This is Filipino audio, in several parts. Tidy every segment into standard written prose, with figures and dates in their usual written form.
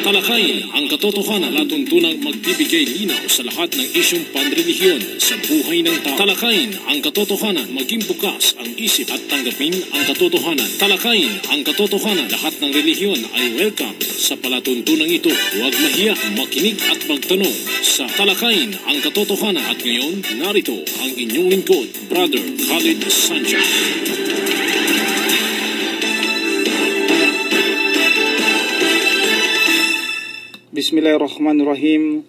Talakayin ang katotohanan at tuntunang magbibigay linaw sa lahat ng isyong panrelihiyon sa buhay ng tao. Talakayin ang katotohanan, maging bukas ang isip at tanggapin ang katotohanan. Talakayin ang katotohanan, lahat ng relihiyon ay welcome sa palatuntunang ito. Huwag mahiya, makinig at magtanong sa Talakayin ang katotohanan. At ngayon, narito ang inyong lingkod, Brother Khalid Sanchez. Bismillahirrahmanirrahim.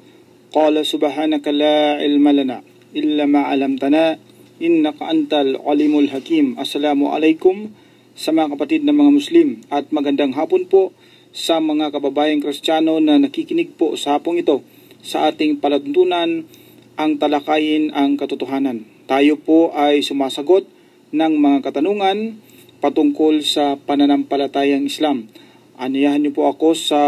Qala subhanaka la ilma lana illa ma 'allamtana innaka antal alimul hakim. Assalamualaikum sa mga kapatid na mga Muslim at magandang hapon po sa mga kababayang Kristiyano na nakikinig po sa hapong ito sa ating palatuntunan, ang talakayin ang katotohanan. Tayo po ay sumasagot ng mga katanungan patungkol sa pananampalatayang Islam. Aniyahan niyo po ako sa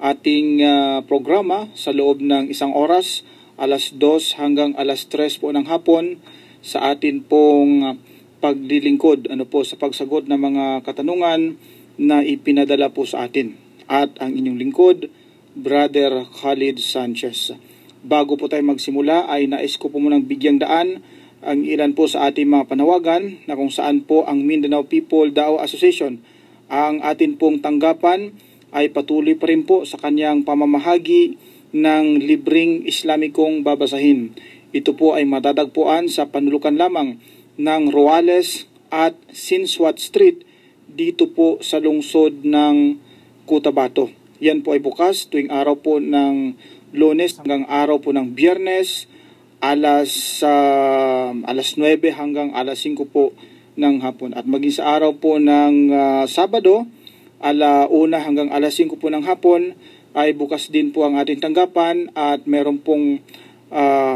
ating programa sa loob ng isang oras, alas 2 hanggang alas 3 po ng hapon, sa atin pong paglilingkod sa pagsagot ng mga katanungan na ipinadala po sa atin. At ang inyong lingkod, Brother Khalid Sanchez. Bago po tayo magsimula ay nais ko po munang bigyang daan ang ilan po sa ating mga panawagan na kung saan po ang Mindanao People Dao Association, ang atin pong tanggapan ay patuloy pa rin po sa kanyang pamamahagi ng libreng Islamikong babasahin. Ito po ay matatagpuan sa panulukan lamang ng Roales at Sinswat Street dito po sa lungsod ng Cotabato. Yan po ay bukas tuwing araw po ng Lunes hanggang araw po ng Biyernes, alas 9 hanggang alas 5 po ng hapon. At maging sa araw po ng Sabado, 1 hanggang alas 5 po ng hapon ay bukas din po ang ating tanggapan at meron pong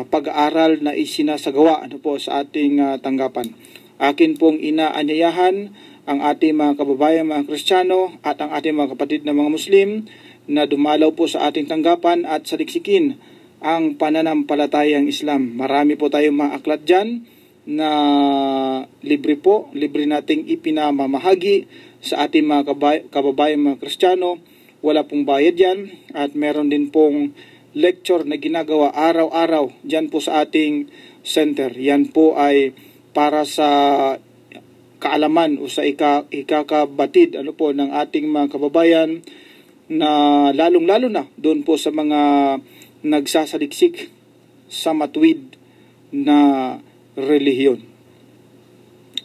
pag-aaral na isinasagawa sa ating tanggapan. Akin pong inaanyayahan ang ating mga kababayan, mga Kristiyano at ang ating mga kapatid na mga Muslim na dumalaw po sa ating tanggapan at saliksikin ang pananampalatayang Islam. Marami po tayong mga aklat dyan na libre nating ipinamamahagi sa ating mga kababayan, mga Kristiyano. Wala pong bayad yan at meron din pong lecture na ginagawa araw-araw dyan po sa ating center. Yan po ay para sa kaalaman o sa ikakabatid ng ating mga kababayan na lalong-lalo na doon po sa mga nagsasaliksik sa matuwid na relihiyon.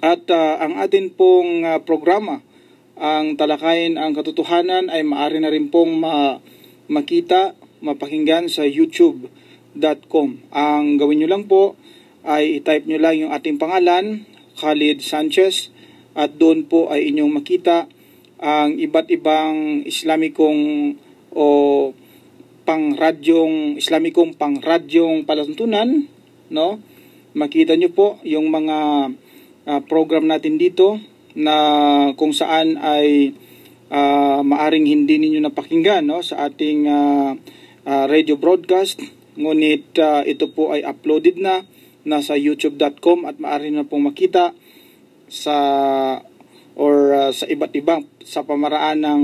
At ang atin pong programa, ang Talakayin ang Katotohanan, ay maaari na rin pong makita, mapakinggan sa youtube.com. Ang gawin nyo lang po ay i-type nyo lang yung ating pangalan, Khalid Sanchez, at doon po ay inyong makita ang iba't ibang Islamikong o Islamikong pangradyong palatuntunan, no? Makita nyo po yung mga program natin dito na kung saan ay maaring hindi ninyo napakinggan sa ating radio broadcast, ngunit ito po ay uploaded na nasa youtube.com at maaari na pong makita sa iba't ibang sa pamaraan ng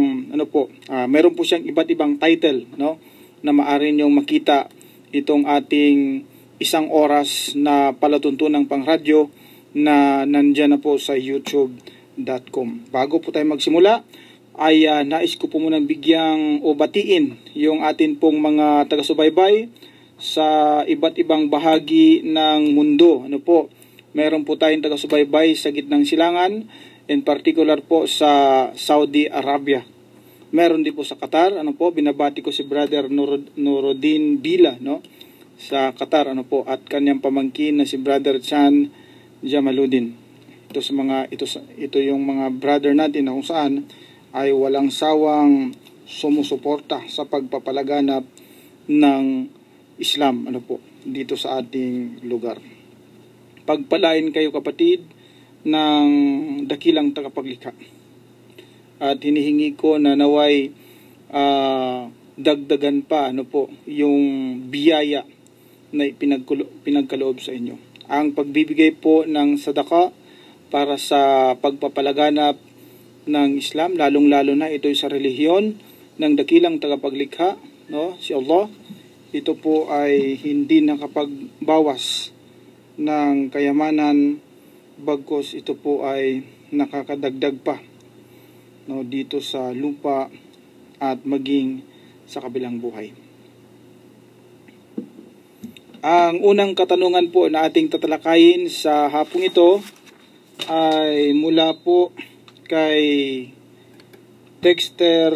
meron po siyang iba't ibang title na maaari niyong makita itong ating isang oras na palatuntunang pangradyo na nandyan na po sa youtube.com. Bago po tayo magsimula ay nais ko po munang bigyang o batiin yung atin pong mga taga-subaybay sa iba't ibang bahagi ng mundo. Meron po tayong taga-subaybay sa gitnang silangan, in particular po sa Saudi Arabia. Meron din po sa Qatar, binabati ko si Brother Nuruddin Bila, sa Qatar, at kanyang pamangkin na si Brother Chan Jamaluddin. Ito yung mga brother natin na kung saan ay walang sawang sumusuporta sa pagpapalaganap ng Islam dito sa ating lugar. Pagpalain kayo kapatid ng dakilang tagapaglikha. At hinihingi ko na naway dagdagan pa yung biyaya na pinagkaloob sa inyo. Ang pagbibigay po ng sadaka para sa pagpapalaganap ng Islam, lalong-lalo na ito sa relihiyon ng dakilang tagapaglikha, no, si Allah, ito po ay hindi nakapagbawas ng kayamanan, bagkus ito po ay nakakadagdag pa, no, dito sa lupa at maging sa kabilang buhay. Ang unang katanungan po na ating tatalakayin sa hapong ito ay mula po kay Texter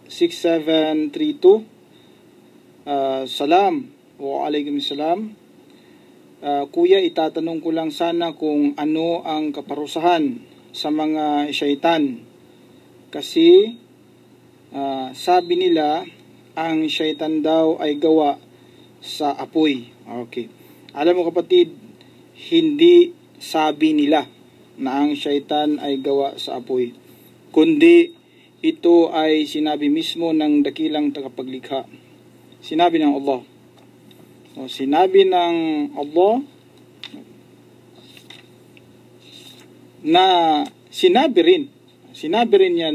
6732. Salam. Wa alaikum salam. Kuya, itatanong ko lang sana kung ano ang kaparusahan sa mga syaitan. Kasi sabi nila ang syaitan daw ay gawa sa apoy. Okay. Alam mo kapatid, hindi sabi nila na ang syaitan ay gawa sa apoy, kundi ito ay sinabi mismo ng dakilang tagapaglikha. Sinabi ng Allah. O, sinabi ng Allah na sinabi rin niya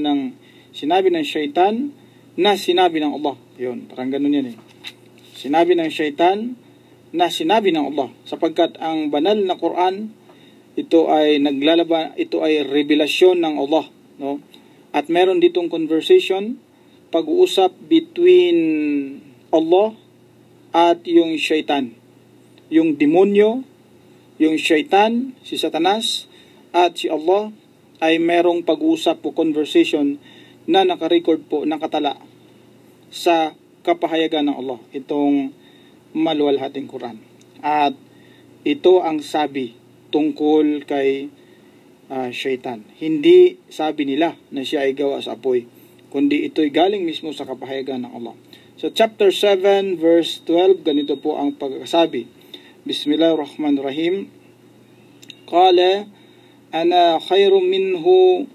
sinabi ng syaitan na sinabi ng Allah. Yun, parang ganun yan eh. Sinabi ng syaitan na sinabi ng Allah, sapagkat ang banal na Quran, ito ay revelasyon ng Allah, no? At meron ditong conversation, pag-uusap between Allah at yung syaitan. Yung demonyo, yung syaitan, si Satanas, at si Allah ay merong pag-uusap po, conversation na nakarecord po, nakatala sa kapahayagan ng Allah, itong maluwalhating Quran. At ito ang sabi tungkol kay syaitan. Hindi sabi nila na siya ay gawa sa apoy, kundi ito'y galing mismo sa kapahayagan ng Allah. So chapter 7 verse 12, ganito po ang pagkasabi. Bismillahirrahmanirrahim. Qala ana khairum minhu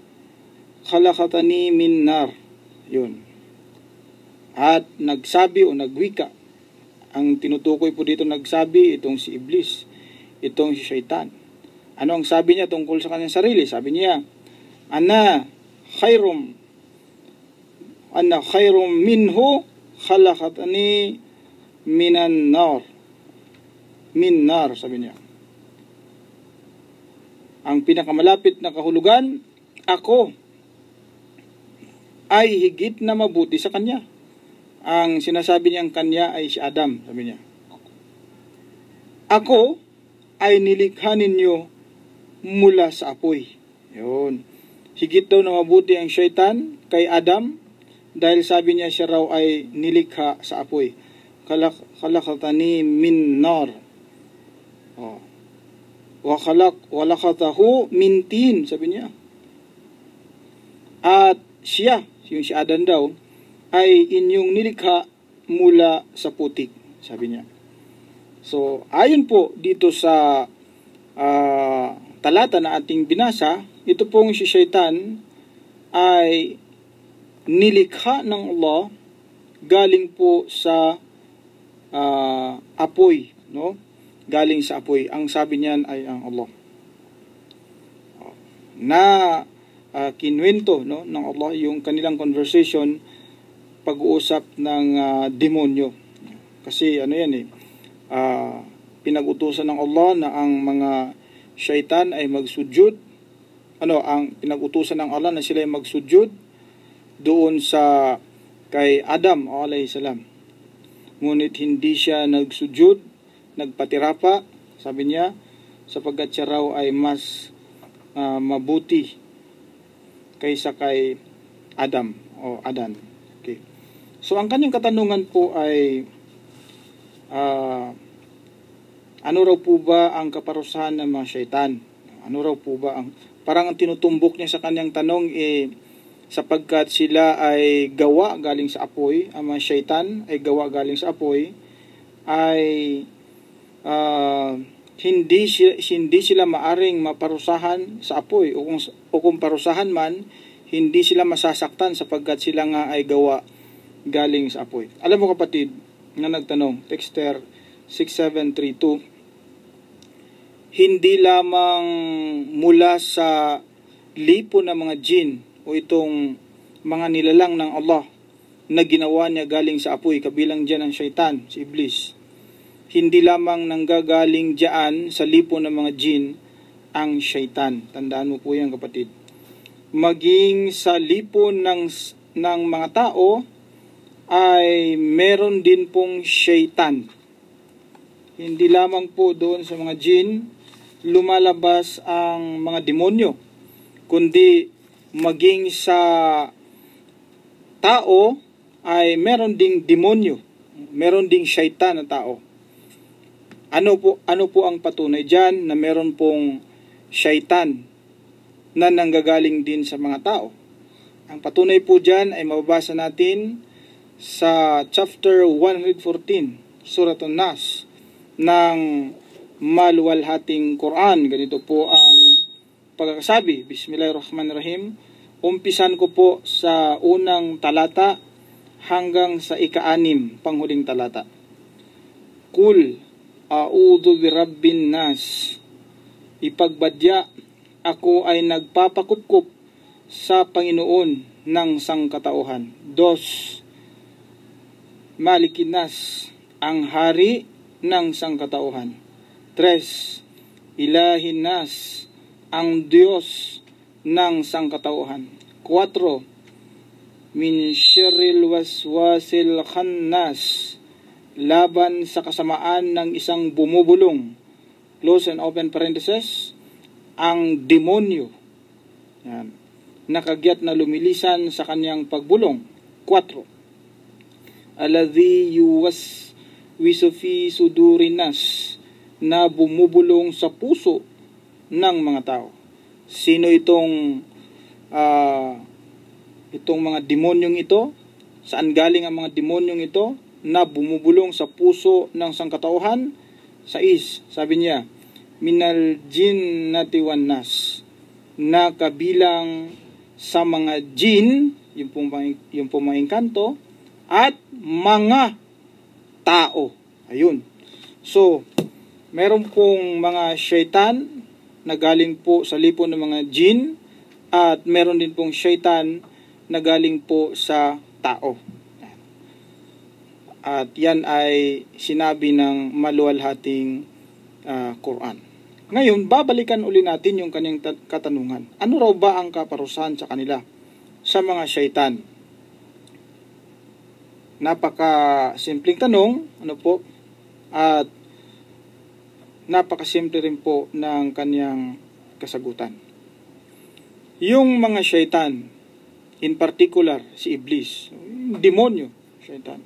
khalaqatani min nar. Yun. At nagsabi o nagwika, ang tinutukoy po dito nagsabi, itong si Iblis, itong si syaitan. Ano ang sabi niya tungkol sa kanyang sarili? Sabi niya, ana khairum minhu khalaqatani min nar, sabi niya. Ang pinakamalapit na kahulugan, ako ay higit na mabuti sa kanya. Ang sinasabi niyang kanya ay si Adam, sabi niya. Ako ay nilikha ninyo mula sa apoy. Yun. Higit daw na mabuti ang syaitan kay Adam dahil sabi niya siya raw ay nilikha sa apoy. Khalaqatani min nar. Oh. Wa khalaqatahu min tin, sabi niya. At siya, yung si Adam daw, ay inyong nilikha mula sa putik, sabi niya. So, ayon po dito sa talata na ating binasa, ito pong si syaitan ay nilikha ng Allah galing po sa apoy, no? Galing sa apoy. Ang sabi niyan ay ang Allah. Na kinwento, no, ng Allah yung kanilang conversation, pag-uusap ng demonyo. Kasi ano yan eh, pinag-utusan ng Allah na ang mga syaitan ay magsujud. Ang pinag-utusan ng Allah na sila ay magsujud doon sa kay Adam alayhi salam. Ngunit hindi siya nagsujud, nagpatirapa, sabi niya, sapagkat siya raw ay mas mabuti kaysa kay Adam o Adan. Okay. So ang kanyang katanungan po ay ano raw po ba ang kaparusahan ng mga syaitan? Ano raw po ba ang parang ang tinutumbok niya sa kanyang tanong sapagkat sila ay gawa galing sa apoy, ang mga syaitan ay gawa galing sa apoy, ay hindi sila maaring maparusahan sa apoy, o kung parusahan man, hindi sila masasaktan sapagkat sila nga ay gawa galing sa apoy. Alam mo kapatid na nagtanong, Texter 6732, hindi lamang mula sa lipo ng mga jin o itong mga nilalang ng Allah na ginawa niya galing sa apoy, kabilang dyan ang syaitan, si Iblis. Hindi lamang nanggagaling dyan sa lipo ng mga jin ang syaitan. Tandaan mo po yan, kapatid. Maging sa lipo ng mga tao ay meron din pong syaitan. Hindi lamang po doon sa mga jin lumalabas ang mga demonyo, kundi maging sa tao ay meron ding demonyo, meron ding syaitan na tao. Ano po ang patunay diyan na meron pong syaitan na nanggagaling din sa mga tao? Ang patunay po diyan ay mababasa natin sa chapter 114, Surat An-Nas ng maluwalhating Quran. Ganito po ang pagkakasabi. Bismillahirrahmanirrahim. Umpisan ko po sa unang talata hanggang sa ika-6, panghuling talata. Kul a'udhu birabbin nas. Ipagbadya, ako ay nagpapakupkup sa Panginoon ng sangkatauhan. 2. Malikin nas, ang hari ng sangkatauhan. 3. Ilahin nas, ang Diyos ng sangkatauhan. 4. Min syarril waswasil khannas, laban sa kasamaan ng isang bumubulong, close and open parenthesis, ang demonyo. Yan. Nakagyat na lumilisan sa kanyang pagbulong. 4. Alladhi yuwaswisu fi sudurin nas, na bumubulong sa puso ng mga tao. Sino itong mga demonyong ito? Saan galing ang mga demonyong ito na bumubulong sa puso ng sangkatauhan? 6, sabi niya, minal jinnati wan nas, na kabilang sa mga jin, yung pong mga engkanto, at mga tao. Ayun. So, meron pong mga syaitan na galing po sa lipo ng mga jin, at meron din pong syaitan na galing po sa tao. At yan ay sinabi ng maluwalhating Quran. Ngayon, babalikan uli natin yung kanyang katanungan. Ano raw ba ang kaparusahan sa kanila, sa mga syaitan? Napaka-simpleng tanong, ano po? At napakasimple rin po ng kanyang kasagutan. Yung mga syaitan, in particular si Iblis, demonyo, syaitan,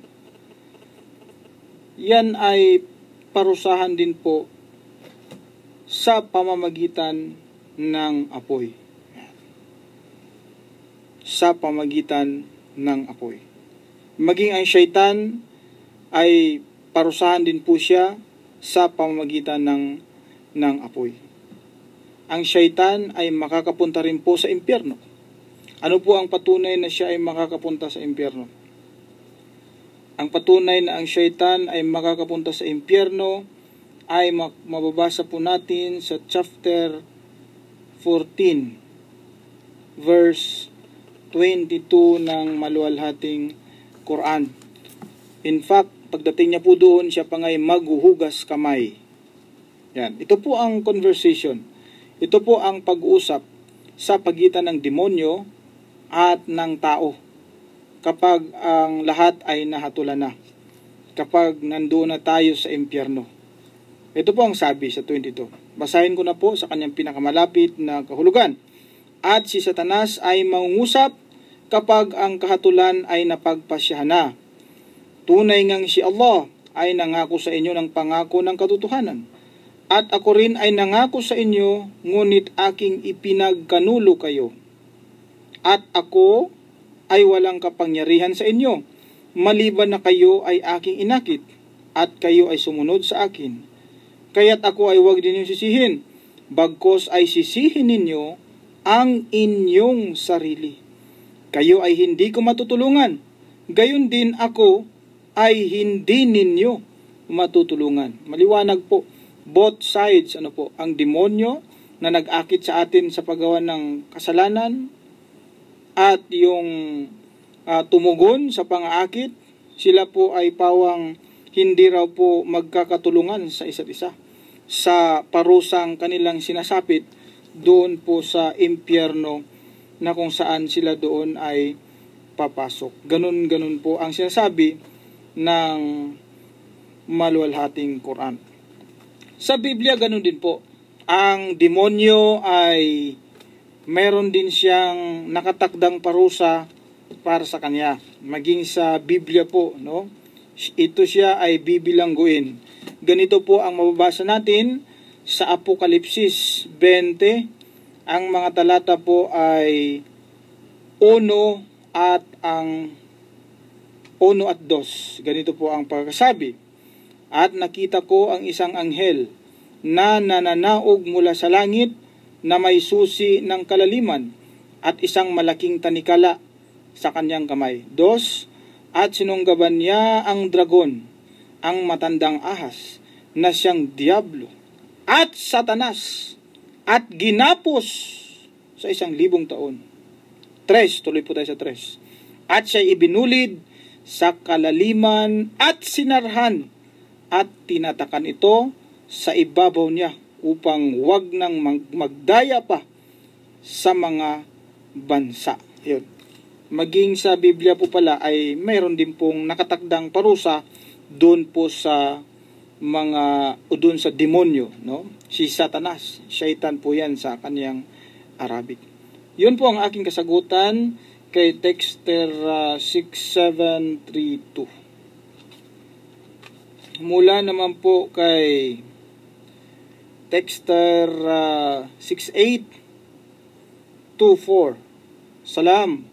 yan ay parusahan din po sa pamamagitan ng apoy. Sa pamamagitan ng apoy. Maging ang syaitan ay parusahan din po siya sa pamamagitan ng apoy. Ang syaitan ay makakapunta rin po sa impyerno. Ano po ang patunay na siya ay makakapunta sa impyerno? Ang patunay na ang syaitan ay makakapunta sa impyerno ay mababasa po natin sa chapter 14, verse 22 ng maluwalhating Quran. In fact, pagdating niya po doon, siya pa nga'y maghuhugas kamay. Yan. Ito po ang conversation. Ito po ang pag-uusap sa pagitan ng demonyo at ng tao. Kapag ang lahat ay nahatulan na. Kapag nandoon na tayo sa impyerno. Ito po ang sabi sa 22. Basahin ko na po sa kanyang pinakamalapit na kahulugan. At si Satanas ay mangungusap kapag ang kahatulan ay napagpasyahan na. Tunay ngang si Allah ay nangako sa inyo ng pangako ng katotohanan. At ako rin ay nangako sa inyo, ngunit aking ipinagkanulo kayo. At ako ay walang kapangyarihan sa inyo, maliban na kayo ay aking inakit, at kayo ay sumunod sa akin. Kaya't ako ay huwag ninyong sisihin, bagkos ay sisihin ninyo ang inyong sarili. Kayo ay hindi ko matutulungan, gayon din ako ay hindi ninyo matutulungan. Maliwanag po, both sides, ang demonyo na nag-akit sa atin sa paggawa ng kasalanan, at yung tumugon sa pangaakit. Sila po ay pawang hindi raw po magkakatulungan sa isa't isa sa parusang kanilang sinasapit doon po sa impyerno na kung saan sila doon ay papasok. Ganun po ang sinasabi ng maluwalhating Quran. Sa Biblia, ganun din po. Ang demonyo ay meron din siyang nakatakdang parusa para sa kanya. Maging sa Biblia po, no? Ito siya ay bibilangguin. Ganito po ang mababasa natin sa Apokalipsis 20. Ang mga talata po ay 1 at 2. Ganito po ang pagkasabi. At nakita ko ang isang anghel na nananaog mula sa langit na may susi ng kalaliman at isang malaking tanikala sa kanyang kamay. 2. At sinunggaban niya ang dragon, ang matandang ahas, na siyang Diablo at Satanas, at ginapos sa 1,000 taon. 3, tuloy po tayo sa 3. At siya ibinulid sa kalaliman at sinarhan at tinatakan ito sa ibabaw niya upang wag nang magdaya pa sa mga bansa. Yun. Maging sa Biblia po pala ay mayroon din pong nakatakdang parusa doon po sa doon sa demonyo, no? Si Satanas, Shaitan po yan sa kanyang Arabic. Yun po ang aking kasagutan kay Texter 6732. Mula naman po kay Texter 6824. Salam.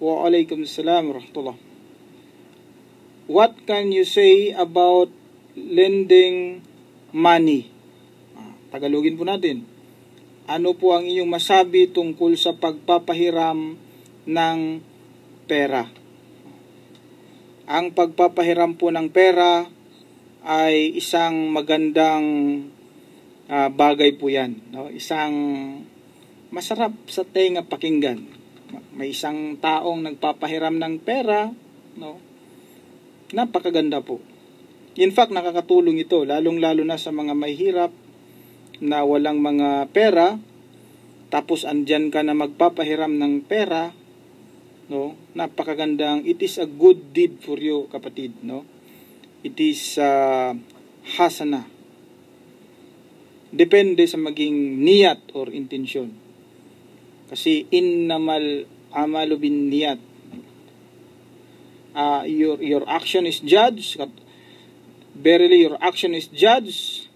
Wa alaikum salam rahmatullah. What can you say about lending money? Tagalogin po natin. Ano po ang inyong masabi tungkol sa pagpapahiram ng pera? Ang pagpapahiram po ng pera ay isang magandang bagay po yan. No? Isang masarap sa tenga pakinggan. May isang taong nagpapahiram ng pera, no? Napakaganda po. In fact, nakakatulong ito, lalong-lalo na sa mga mahihirap na walang mga pera, tapos andyan ka na magpapahiram ng pera, no? Napakagandang, it is a good deed for you, kapatid, no? It is hasana. Depende sa maging niyat or intensyon. Kasi innamal amalu bin niyat. Your action is judged. Verily, your action is judged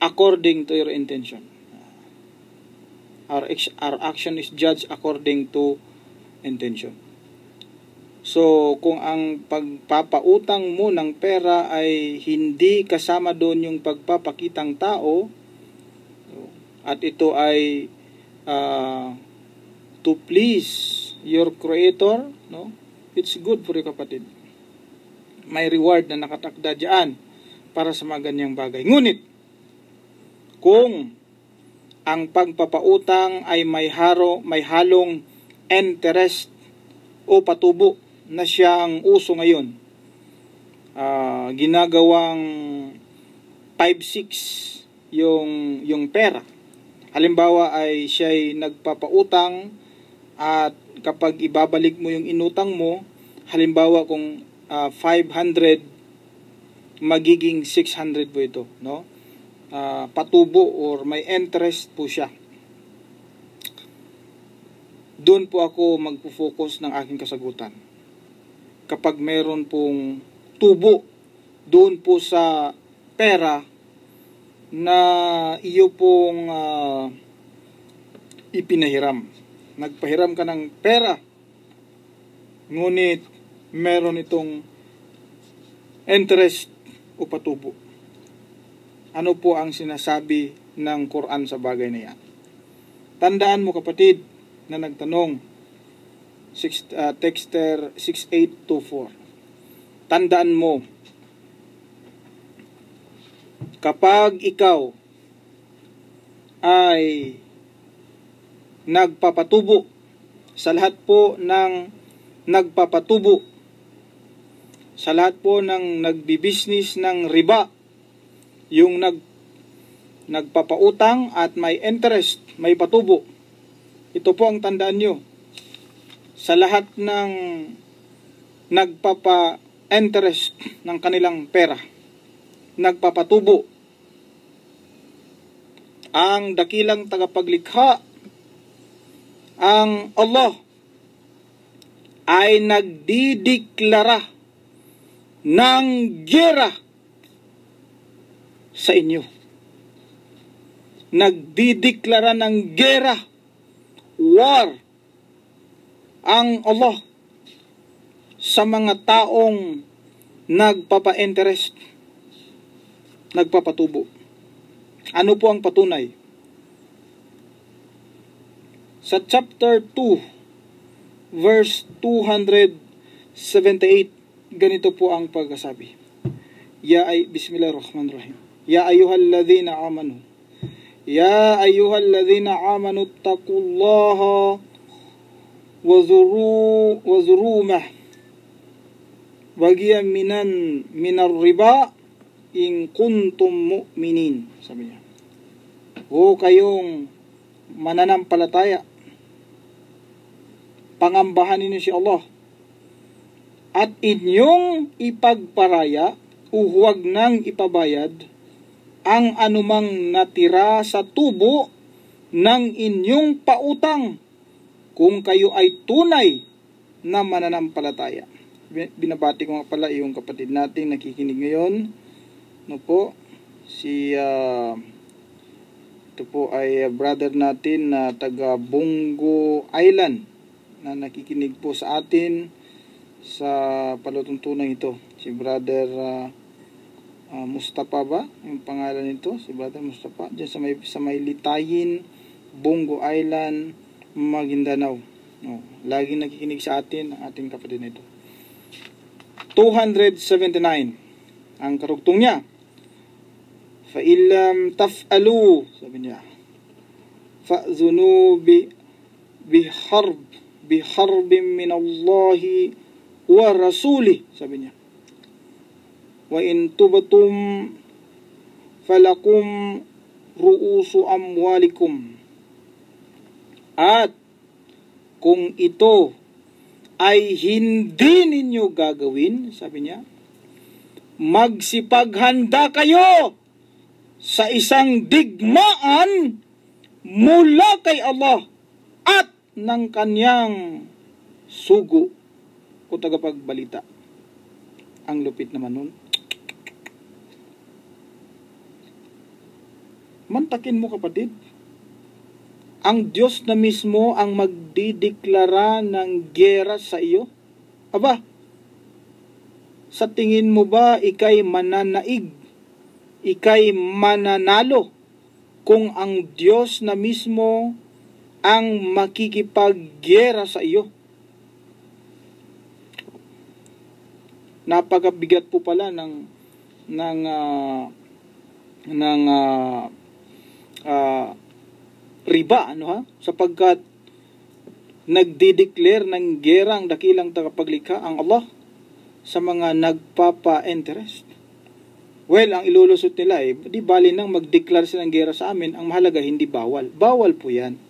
according to your intention. Our action is judged according to intention. So, kung ang pagpapautang mo ng pera ay hindi kasama doon yung pagpapakitang tao, at ito ay to please your creator, no? It's good for you, kapatid. May reward na nakatakda diyan para sa mga ganyang bagay. Ngunit kung ang pagpapautang ay may halong interest o patubo na siya ang uso ngayon, ginagawang 5-6 yung pera. Halimbawa ay siya'y nagpapautang at kapag ibabalik mo yung inutang mo, halimbawa kung 500, magiging 600 po ito, no? Patubo or may interest po siya. Doon po ako magpo-focus ng aking kasagutan. Kapag meron pong tubo doon po sa pera na iyo pong ipinahiram. Nagpahiram ka ng pera, ngunit meron itong interest o patubo. Ano po ang sinasabi ng Quran sa bagay na yan? Tandaan mo, kapatid, na nagtanong, Texter 6824. Tandaan mo, kapag ikaw ay nagpapatubo sa lahat po ng nagpapatubo, sa lahat po ng nagbibisnis ng riba, yung nagpapautang at may interest, may patubo. Ito po ang tandaan nyo. Sa lahat ng nagpapa-interest ng kanilang pera, nagpapatubo, ang dakilang tagapaglikha, ang Allah, ay nagdideklara ng giyera sa inyo. Nagdideklara ng giyera, war, ang Allah sa mga taong nagpapa-interest, nagpapatubo. Ano po ang patunay? Sa chapter 2, verse 278, ganito po ang pagkasabi. Bismillahirrahmanirrahim. Ya ayyuhalladhina amanu. Ya ayyuhalladhina amanu taqullaha wa zurumah. Bagiyan minar riba in kuntum mu'minin. Sabi niya. O kayong mananampalataya, pangambahan ninyo si Allah, at inyong ipagparaya o huwag nang ipabayad ang anumang natira sa tubo ng inyong pautang kung kayo ay tunay na mananampalataya. Binabati ko nga pala yung kapatid nating nakikinig ngayon. No po, ito po ay brother natin na taga Bongo Island na nakikinig po sa atin sa palutuntunan ito. Si brother Mustafa ba? Yung pangalan nito, si brother Mustafa. Diyan sa may Litayin, Bongo Island, Maguindanao. No, laging nakikinig sa atin ang ating kapatid nito. 279 ang karugtong niya. Fa illam taf'alu, sabi niya, fa'zunu biharbin min Allah wa rasuli, sabi niya. Wa in tubtum falakum ru'usu amwalikum. At kung ito ay hindi ninyo gagawin, sabi niya, magsipaghanda kayo sa isang digmaan mula kay Allah at ng kanyang sugo o tagapagbalita. Ang lupit naman nun. Mantakin mo, kapatid. Ang Diyos na mismo ang magdideklara ng giyera sa iyo. Aba, sa tingin mo ba ikay mananaig? Ikay mananalo kung ang Diyos na mismo ang makikipaggiyera sa iyo? Napakabigat po pala ng riba, ano ha? Sapagkat nagdideclare ng giyera ang dakilang tagapaglikha, ang Allah, sa mga nagpapa-interest. Well, ang ilulusot nila di bali nang mag-declare sila ng giyera sa amin, ang mahalaga hindi bawal. Bawal po yan.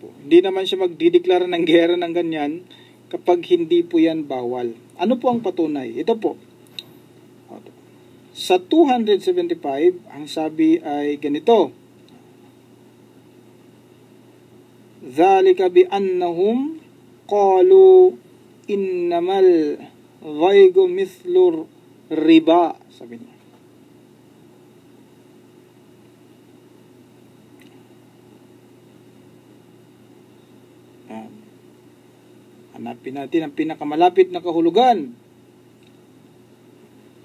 Hindi naman siya magdideklara ng giyera ng ganyan kapag hindi po yan bawal. Ano po ang patunay? Ito po. Sa 275, ang sabi ay ganito. Dhalika bi annahum qalu innamal ghaygu mithlur riba, sabi niya. Hanapin natin ang pinakamalapit na kahulugan.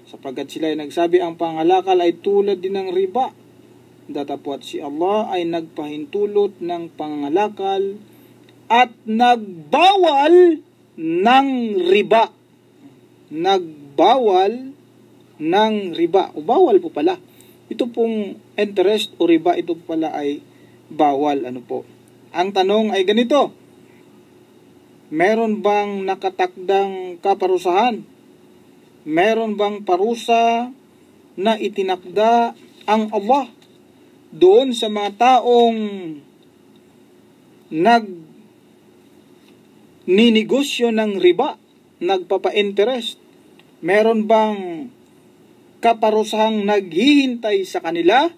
Sapagkat sila ay nagsabi ang pangalakal ay tulad din ng riba. Datapwat si Allah ay nagpahintulot ng pangalakal at nagbawal ng riba. Nagbawal ng riba. O bawal po pala. Ito pong interest o riba, ito pala ay bawal. Ano po? Ang tanong ay ganito. Meron bang nakatakdang kaparusahan? Meron bang parusa na itinakda ang Allah doon sa mga taong nagninegosyo ng riba, nagpapa-interest? Meron bang kaparusahang naghihintay sa kanila?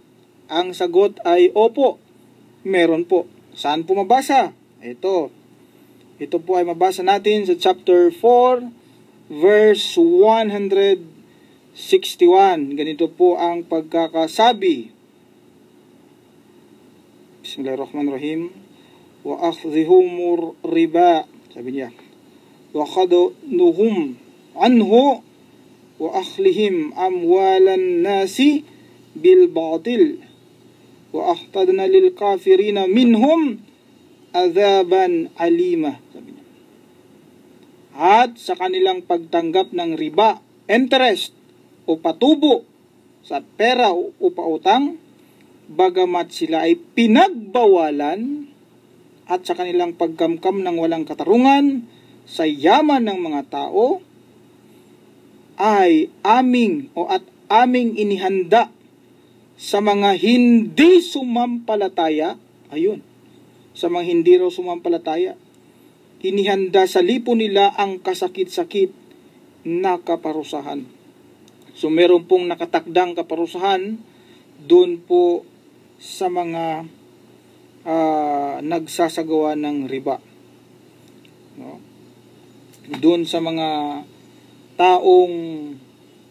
Ang sagot ay opo, meron po. Saan po mabasa? Ito po ay mabasa natin sa chapter 4, verse 161. Ganito po ang pagkakasabi. Bismillahirrahmanirrahim. Wa akhdhihumur riba. Sabi niya. Wa khadnuhum anhu wa akhlihim amwalan nasi bil batil. Wa ahtadna lil kafirina minhum adhaban alima. Sabi niya. At sa kanilang pagtanggap ng riba, interest o patubo sa pera o pautang, bagamat sila ay pinagbawalan, at sa kanilang pagkamkam ng walang katarungan sa yaman ng mga tao, ay aming inihanda sa mga hindi sumampalataya. Ayun, sa mga hindi raw sumampalataya, inihanda sa lipo nila ang kasakit-sakit na kaparusahan. So meron pong nakatakdang kaparusahan doon po sa mga nagsasagawa ng riba. No? Doon sa mga taong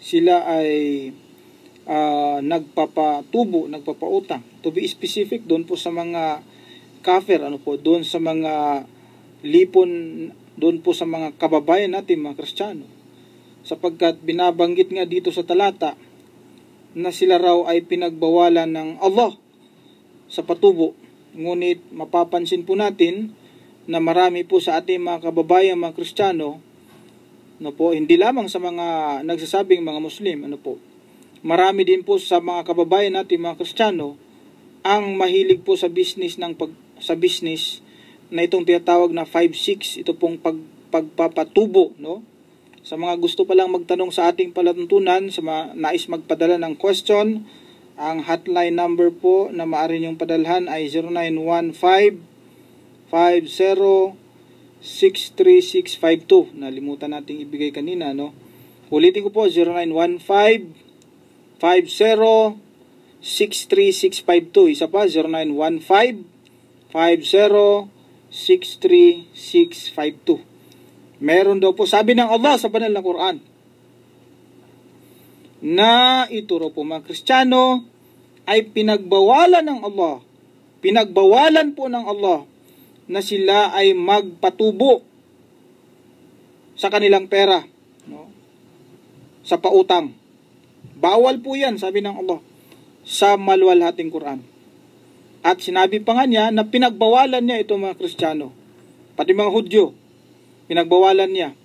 sila ay nagpapatubo, nagpapautang. To be specific, doon po sa mga kafir, doon sa mga lipon, doon po sa mga kababayan natin, mga Kristiyano. Sapagkat binabanggit nga dito sa talata na sila raw ay pinagbawalan ng Allah sa patubo. Ngunit mapapansin po natin na marami po sa ating mga kababayan, mga Kristiyano, hindi lamang sa mga nagsasabing mga Muslim, marami din po sa mga kababayan natin, mga Kristiyano, ang mahilig po sa business sa business na itong tinatawag na 5-6, ito pong pagpapatubo, no? Sa mga gusto palang magtanong sa ating palatuntunan, sa mga nais magpadala ng question, ang hotline number po na maaari niyong padalhan ay 0915-50-63652. Nalimutan nating ibigay kanina, no? Ulitin ko po, 0915-50-63652. Isa pa, 0915-50-63652. Meron daw po, sabi ng Allah sa banal na Quran, na ito raw po mga Kristiyano ay pinagbawalan ng Allah. Pinagbawalan po ng Allah na sila ay magpatubo sa kanilang pera, no? Sa pautang. Bawal po yan, sabi ng Allah sa maluwalhating Quran. At sinabi pa nga niya na pinagbawalan niya itong mga Kristiyano, pati mga Hudyo, pinagbawalan niya.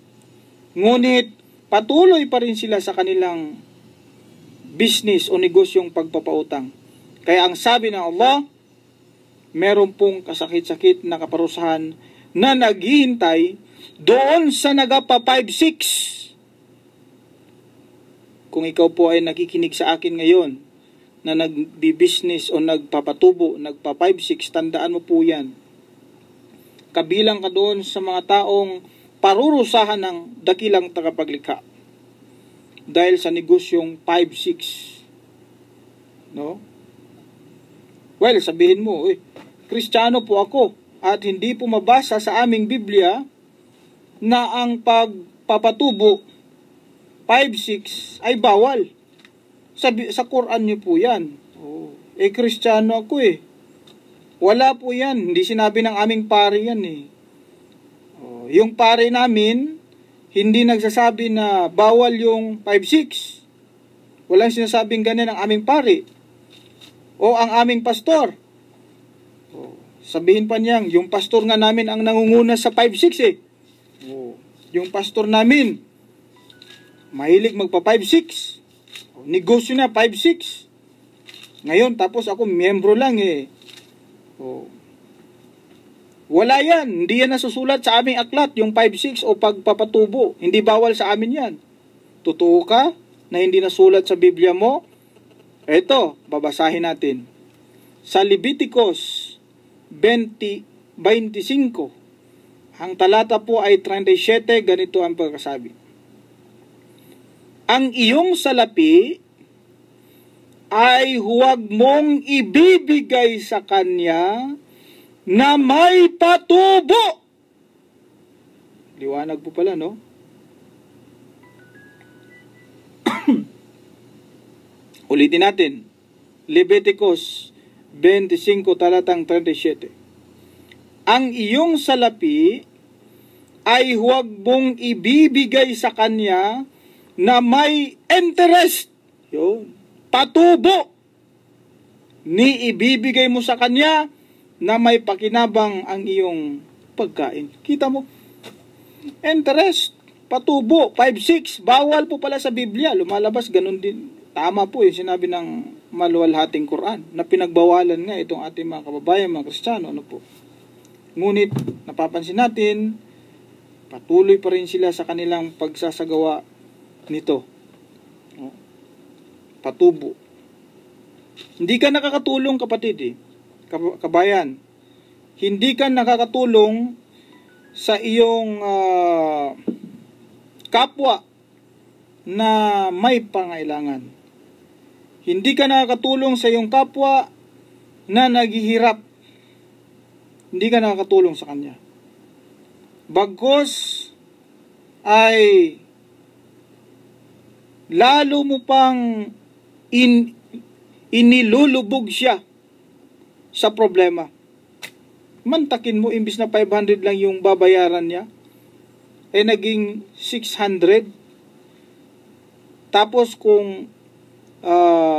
Ngunit patuloy pa rin sila sa kanilang business o negosyong pagpapautang. Kaya ang sabi ng Allah, meron pong kasakit-sakit na kaparusahan na naghihintay doon sa nagapa 5-6. Kung ikaw po ay nakikinig sa akin ngayon na nagbi-business o nagpapatubo, nagpa 5-6, tandaan mo po yan. Kabilang ka doon sa mga taong parurusahan ng dakilang tagapaglikha dahil sa negosyong 5-6. No? Well, sabihin mo, Kristiyano po ako at hindi po mabasa sa aming Biblia na ang pagpapatubo 5-6 ay bawal. Sa Quran niyo po yan. Kristiyano ako Wala po yan. Hindi sinabi ng aming pari yan Yung pari namin, hindi nagsasabi na bawal yung 5-6. Walang sinasabing ganyan ang aming pari. O ang aming pastor. Sabihin pa niyang, yung pastor nga namin ang nangunguna sa 5-6 Yung pastor namin, mahilig magpa 5-6. Negosyo na 5-6. Ngayon, tapos ako, miyembro lang Wala yan. Hindi yan nasusulat sa aming aklat, yung 5-6 o pagpapatubo. Hindi bawal sa amin yan. Totoo ka na hindi nasulat sa Biblia mo? Ito, babasahin natin. Sa Leviticus 25, ang talata po ay 37, ganito ang pagkasabi. Ang iyong salapi ay huwag mong ibibigay sa kanya na may patubo. Liwanag po pala, no? Ulitin natin. Leviticus 25, talatang 37. Ang iyong salapi ay huwag mong ibibigay sa kanya na may interest. Yun. Patubo. Ni ibibigay mo sa kanya na may pakinabang ang iyong pagkain. Kita mo? Interest. Patubo. 5-6. Bawal po pala sa Biblia. Lumalabas ganun din. Tama po yung sinabi ng maluwalhating Quran na pinagbawalan nga itong ating mga kababayan, mga Kristiyano. Ano po? Ngunit napapansin natin, patuloy pa rin sila sa kanilang pagsasagawa nito. Patubo. Hindi ka nakakatulong, kapatid eh. Kabayan. Hindi ka nakakatulong sa iyong kapwa na may pangailangan. Hindi ka nakakatulong sa iyong kapwa na naghihirap. Hindi ka nakakatulong sa kanya. Bagkus ay lalo mo pang inilulubog siya sa problema. Mantakin mo, imbis na 500 lang yung babayaran niya, ay naging 600. Tapos kung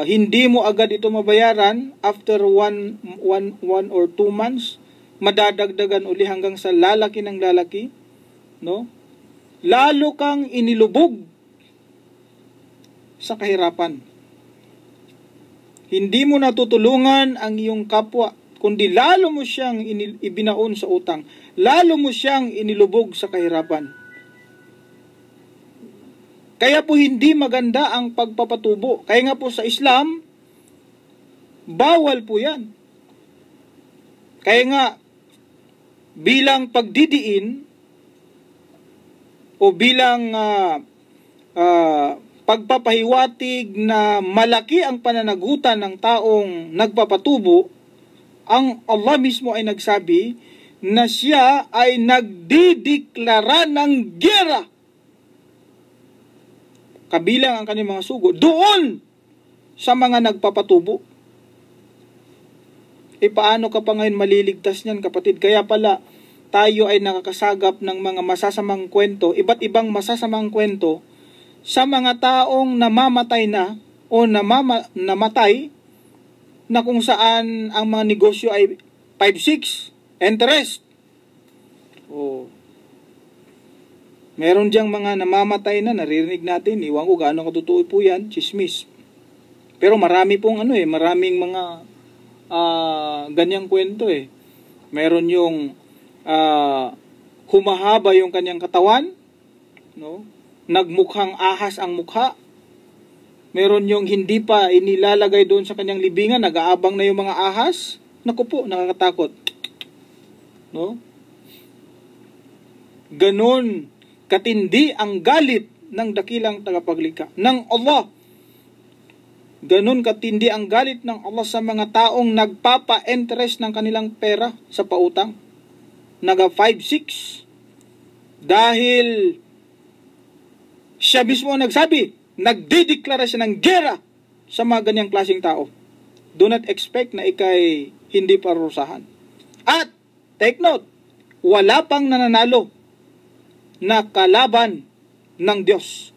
hindi mo agad ito mabayaran, after 1 or 2 months, madadagdagan uli hanggang sa lalaki ng lalaki, no? Lalo kang inilubog sa kahirapan. Hindi mo natutulungan ang iyong kapwa, kundi lalo mo siyang ibinaon sa utang. Lalo mo siyang inilubog sa kahirapan. Kaya po hindi maganda ang pagpapatubo. Kaya nga po sa Islam, bawal po yan. Kaya nga, bilang pagdidiin, o bilang pagpapahiwatig na malaki ang pananagutan ng taong nagpapatubo, ang Allah mismo ay nagsabi na siya ay nagdideklara ng giyera. Kabilang ang kanyang mga sugo doon sa mga nagpapatubo. E paano ka pa ngayon maliligtas niyan, kapatid? Kaya pala tayo ay nakakasagap ng mga masasamang kwento, iba't ibang masasamang kwento sa mga taong namamatay na o namatay na kung saan ang mga negosyo ay 5-6, interest. O, meron diyang mga namamatay na naririnig natin, iwan ko gaano katotoo po yan, chismis. Pero marami pong maraming mga ganyang kwento eh. Meron yung humahaba yung kanyang katawan, no? Nagmukhang ahas ang mukha. Meron yung hindi pa inilalagay doon sa kanyang libingan, nag-aabang na yung mga ahas. Naku po, nakakatakot. No? Ganon katindi ang galit ng dakilang tagapaglikha ng Allah. Ganon katindi ang galit ng Allah sa mga taong nagpapa-interest ng kanilang pera sa pautang. Naga 5-6. Dahil siya mismo nagsabi, nagdideklara siya ng giyera sa mga ganyang klaseng tao. Do not expect na ikay hindi parusahan. At, take note, wala pang nananalo na kalaban ng Diyos.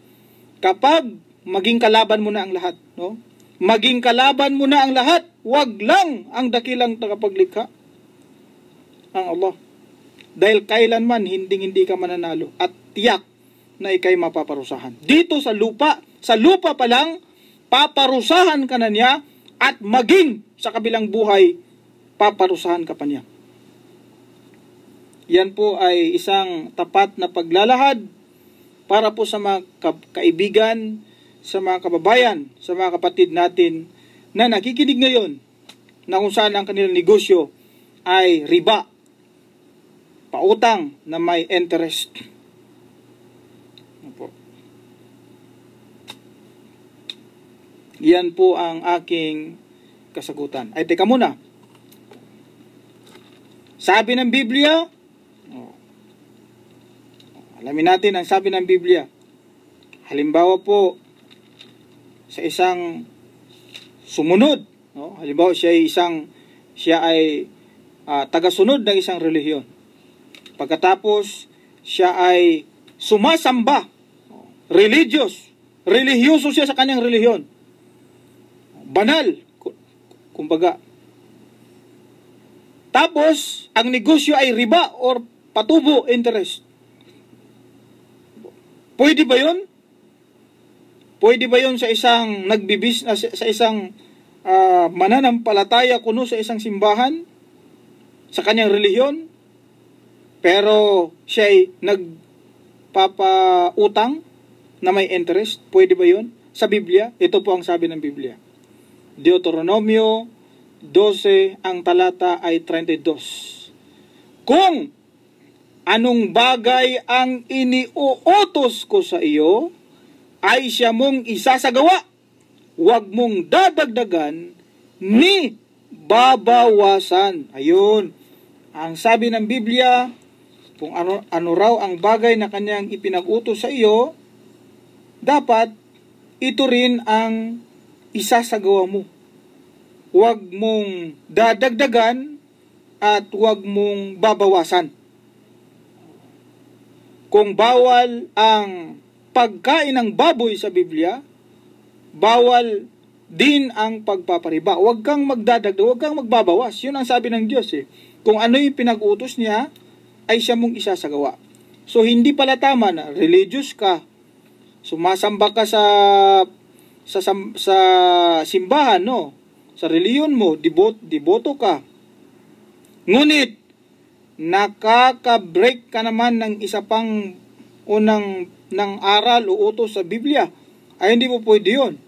Kapag maging kalaban mo na ang lahat, no? Maging kalaban mo na ang lahat, wag lang ang dakilang tagapaglikha, ang Allah. Dahil kailanman hindi ka mananalo at tiyak na ikay mapaparusahan. Dito sa lupa pa lang, paparusahan ka na niya at maging sa kabilang buhay, paparusahan ka pa niya. Yan po ay isang tapat na paglalahad para po sa mga kaibigan, sa mga kababayan, sa mga kapatid natin na nakikinig ngayon na kung saan ang kanilang negosyo ay riba, pautang na may interest. Yan po ang aking kasagutan. Ay, teka muna. Sabi ng Biblia, alamin natin ang sabi ng Biblia. Halimbawa po, sa isang sumunod, halimbawa siya ay tagasunod ng isang relihiyon. Pagkatapos, siya ay sumasamba, religyoso siya sa kanyang relihiyon. Banal, kumbaga. Tapos, ang negosyo ay riba or patubo interest. Pwede ba yun? Pwede ba yun sa isang sa isang mananampalataya kuno sa isang simbahan, sa kanyang relihiyon, pero siya ay nagpapautang na may interest? Pwede ba yun? Sa Biblia, ito po ang sabi ng Biblia. Deuteronomio 12, ang talata ay 32. Kung anong bagay ang iniuutos ko sa iyo, ay siya mong isasagawa. Huwag mong dadagdagan ni babawasan. Ayun. Ang sabi ng Biblia, kung ano raw ang bagay na kanyang ipinag-utos sa iyo, dapat ito rin ang isasagawa mo. Huwag mong dadagdagan at huwag mong babawasan. Kung bawal ang pagkain ng baboy sa Biblia, bawal din ang pagpapariba. Huwag kang magdadagdag, huwag kang magbabawas. Yun ang sabi ng Diyos eh. Kung ano yung pinag-utos niya, ay siya mong isasagawa. So hindi pala tama na religious ka, sumasamba ka sa simbahan, no? Sa reliyon mo, deboto ka. Ngunit, nakaka-break ka naman ng isa pang unang ng aral o utos sa Biblia. Ay hindi mo pwede yun.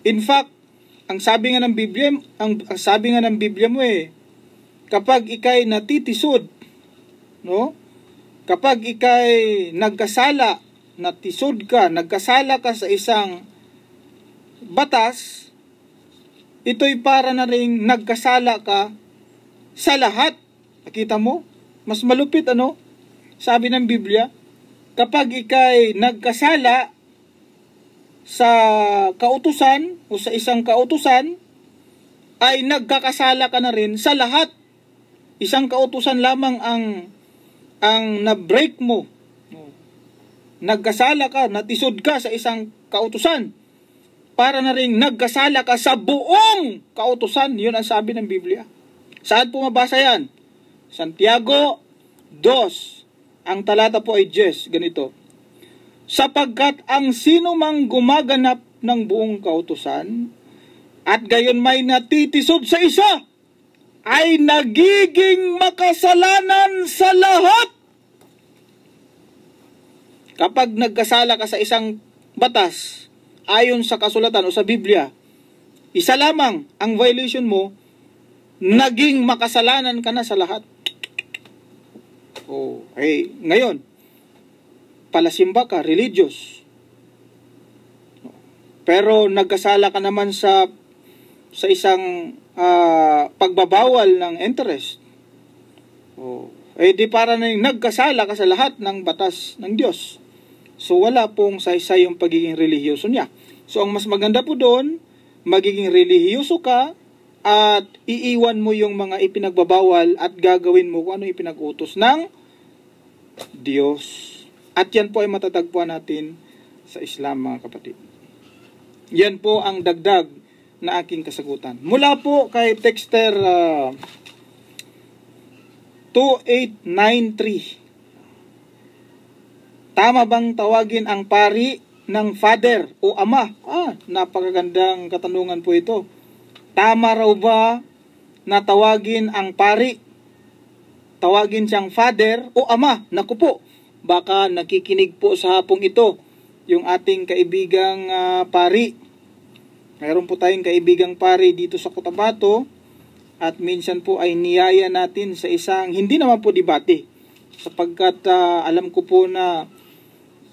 In fact, ang sabi nga ng Biblia mo kapag ikay natitisod, no? Kapag ikay nagkasala ka sa isang batas, ito'y para na ring nagkasala ka sa lahat. Nakita mo? Mas malupit, sabi ng Biblia, kapag ikay nagkasala sa kautusan o sa isang kautusan, ay nagkakasala ka na rin sa lahat. Isang kautusan lamang ang na-break mo. Nagkasala ka, natisod ka sa isang kautusan, para na rin nagkasala ka sa buong kautusan. Yun ang sabi ng Biblia. Saan po mabasa yan? Santiago 2, ang talata po ay 10, ganito. Sapagkat ang sino mang gumaganap ng buong kautusan, at gayon may natitisod sa isa, ay nagiging makasalanan sa lahat. Kapag nagkasala ka sa isang batas, ayon sa kasulatan o sa Biblia, isa lamang ang violation mo, naging makasalanan ka na sa lahat. Ngayon, palasimba ka, religious. Pero nagkasala ka naman sa isang pagbabawal ng interest. Di para na nagkasala ka sa lahat ng batas ng Diyos. So wala pong saysay yung pagiging relihiyoso niya. So ang mas maganda po doon, magiging relihiyoso ka at iiwan mo yung mga ipinagbabawal at gagawin mo kung ano ipinag-utos ng Diyos. At yan po ay matatagpuan natin sa Islam, mga kapatid. Yan po ang dagdag na aking kasagutan. Mula po kay Texter 2893. Tama bang tawagin ang pari ng father o ama? Napakagandang katanungan po ito. Tama raw ba na tawagin ang pari? tawagin siyang father o ama. Naku po, baka nakikinig po sa hapong ito yung ating kaibigang pari. Mayroon po tayong kaibigang pari dito sa Cotabato at minsan po ay niyaya natin sa isang, hindi naman po debate, sapagkat alam ko po na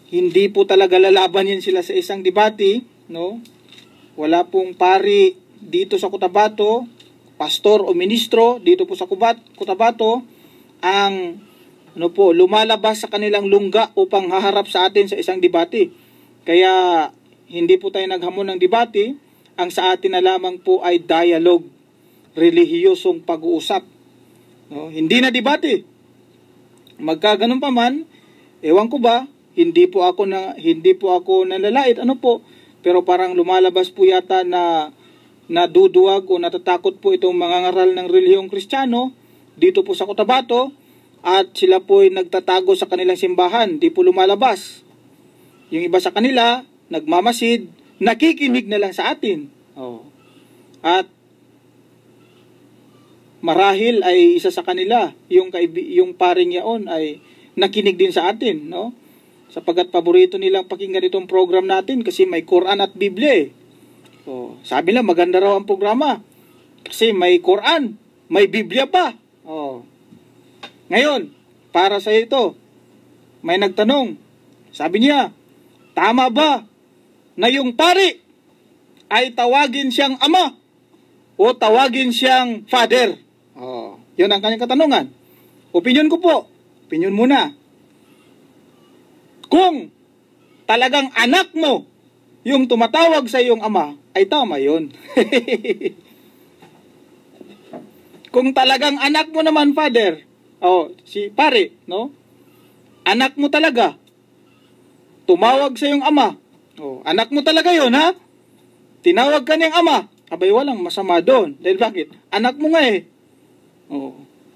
hindi po talaga lalaban yan sila sa isang debate, no? Wala pong pari dito sa Cotabato, pastor o ministro dito po sa Cotabato ang lumalabas sa kanilang lungga upang haharap sa atin sa isang debate. Kaya hindi po tayo naghamon ng debate, ang sa atin na lamang po ay dialogue, relihiyosong pag-uusap. No? Hindi na debate. Magkaganon pa man, ewan ko ba, hindi po ako nalalait, pero parang lumalabas po yata na naduduwag o natatakot po itong mga ngaral ng relihiyong Kristiyano dito po sa Cotabato at sila po ay nagtatago sa kanilang simbahan, di po lumalabas. Yung iba sa kanila, nagmamasid, nakikinig na lang sa atin. At marahil ay isa sa kanila, yung paring yaon ay nakinig din sa atin, no? Sapagat paborito nilang pakinggan itong program natin kasi may Quran at Biblia. Sabi nila maganda raw ang programa kasi may Quran, may Biblia pa. Ngayon, para sa ito, may nagtanong. Sabi niya, tama ba na yung pari ay tawagin siyang ama o tawagin siyang father? Yun ang kanyang katanungan. Opinion ko po. Opinion muna. Kung talagang anak mo yung tumatawag sa iyong ama, ay tama yun. Kung talagang anak mo naman, father, si pare, no? Anak mo talaga, tumawag sa iyong ama. Anak mo talaga yun, ha? Tinawag ka niyang ama. Abay, walang masama doon. Dahil bakit? Anak mo nga eh.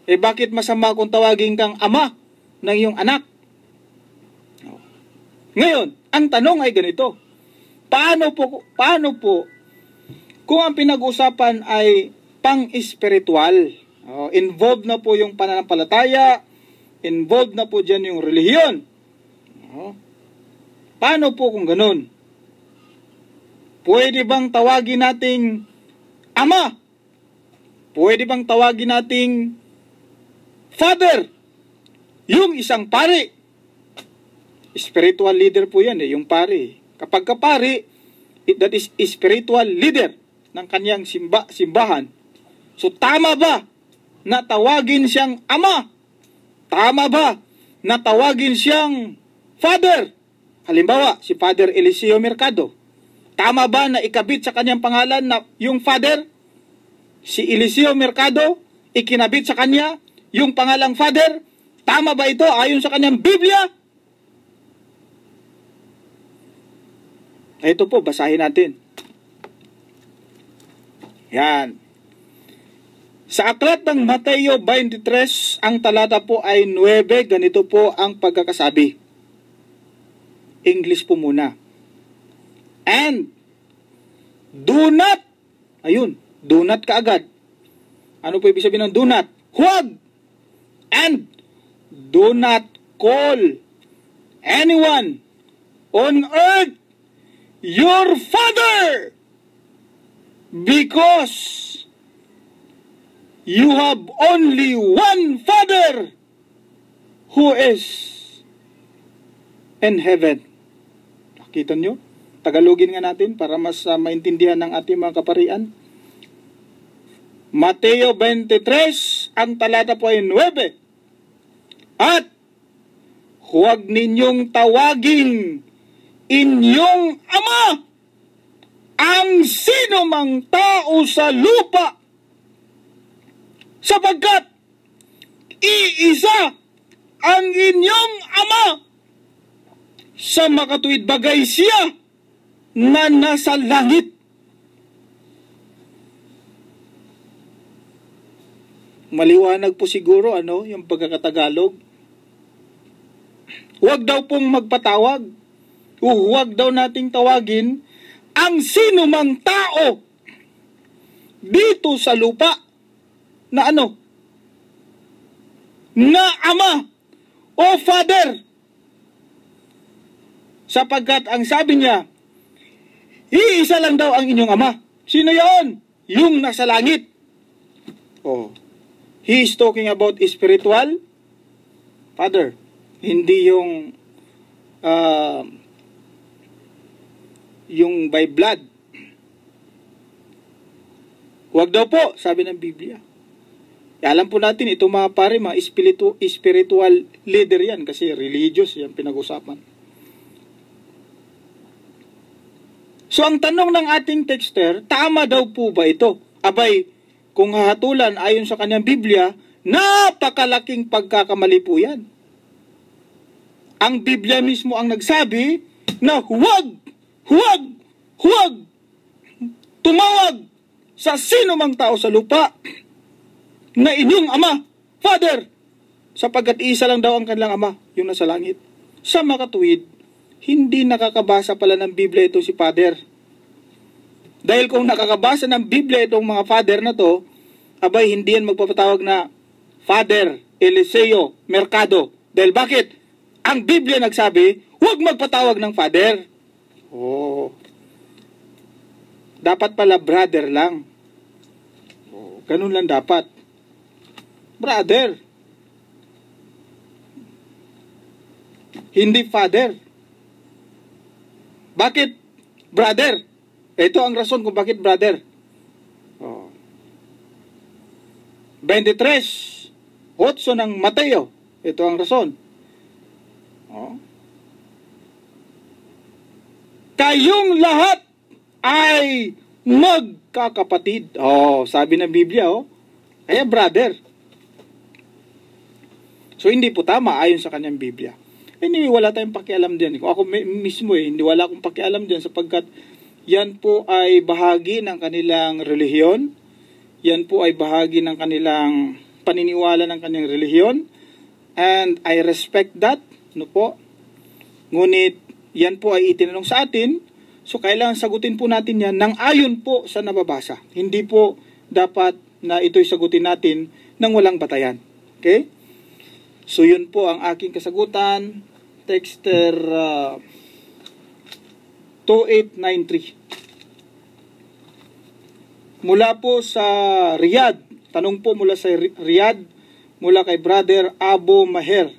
Bakit masama kung tawagin kang ama ng iyong anak? Ngayon, ang tanong ay ganito. Paano po kung ang pinag-usapan ay pang-espiritual? Involved na po yung pananampalataya, involved na po dyan yung relihiyon. Paano po kung ganun? Pwede bang tawagin nating ama? Pwede bang tawagin nating father? Yung isang pari. Spiritual leader po yan yung pari. Kapag kapari, that is spiritual leader ng kanyang simbahan. So tama ba na tawagin siyang ama? Tama ba na tawagin siyang father? Halimbawa, si Father Eliseo Mercado. Tama ba na ikabit sa kanyang pangalan na yung father? Si Eliseo Mercado, ikinabit sa kanya yung pangalang father? Tama ba ito ayon sa kanyang Biblia? Ito po, basahin natin. Yan. Sa aklat ng Mateo 23, ang talata po ay 9, ganito po ang pagkakasabi. English po muna. And do not, do not kaagad. Ano po ibig sabihin ng do not? Huwag! And do not call anyone on earth your father, because you have only one Father who is in heaven. Nakita nyo? Tagalogin nga natin para mas maintindihan ng ating mga kaparian. Mateo 23, ang talata po ay 9. At huwag ninyong tawagin inyong ama ang sino mang tao sa lupa, sapagkat iisa ang inyong ama, sa makatuwid bagay siya na nasa langit. Maliwanag po siguro yung pagkakatagalog. Huwag daw pong magpatawag. Huwag daw nating tawagin ang sino mang tao dito sa lupa na na ama o Father. Sapagkat ang sabi niya, iisa lang daw ang inyong ama. Sino yon? Yung nasa langit. Oh. He is talking about spiritual Father. Hindi yung by blood. Huwag daw po, sabi ng Biblia. Alam po natin, itong mga pare, mga spiritual leader yan, kasi religious yan pinag-usapan. So, ang tanong ng ating texter, tama daw po ba ito? Abay, kung hahatulan ayon sa kanyang Biblia, napakalaking pagkakamali po yan. Ang Biblia mismo ang nagsabi na huwag tumawag sa sino mang tao sa lupa na inyong ama, Father, sapagkat isa lang daw ang kanilang ama, yung nasa langit. Sa makatuwid, hindi nakakabasa pala ng Biblia ito si Father. Dahil kung nakakabasa ng Biblia itong mga Father na to, abay hindi yan magpapatawag na Father Eliseo Mercado. Dahil bakit? Ang Biblia nagsabi, huwag magpatawag ng Father. Oh. Dapat pala brother lang. Oh, ganun lang dapat. Brother. Hindi Father. Bakit brother? Ito ang rason kung bakit brother. Oh. 23, 8 ng Mateo. Ito ang rason. Oh. Kayong lahat ay magkakapatid. Oh, sabi ng Biblia, oh. Kaya brother. So, hindi po tama ayon sa kanyang Biblia. Anyway, wala tayong pakialam diyan. Kung ako mismo hindi wala akong pakialam diyan sapagkat yan po ay bahagi ng kanilang relihiyon. Yan po ay bahagi ng kanilang paniniwala ng kanilang relihiyon. And I respect that. No po? Ngunit, yan po ay itinanong sa atin. So, kailangan sagutin po natin yan nang ayon po sa nababasa. Hindi po dapat na ito'y sagutin natin nang walang batayan. Okay? So, yun po ang aking kasagutan. Texter 2893. Mula po sa Riyadh. Tanong po mula sa Riyadh. Mula kay Brother Abu Maher.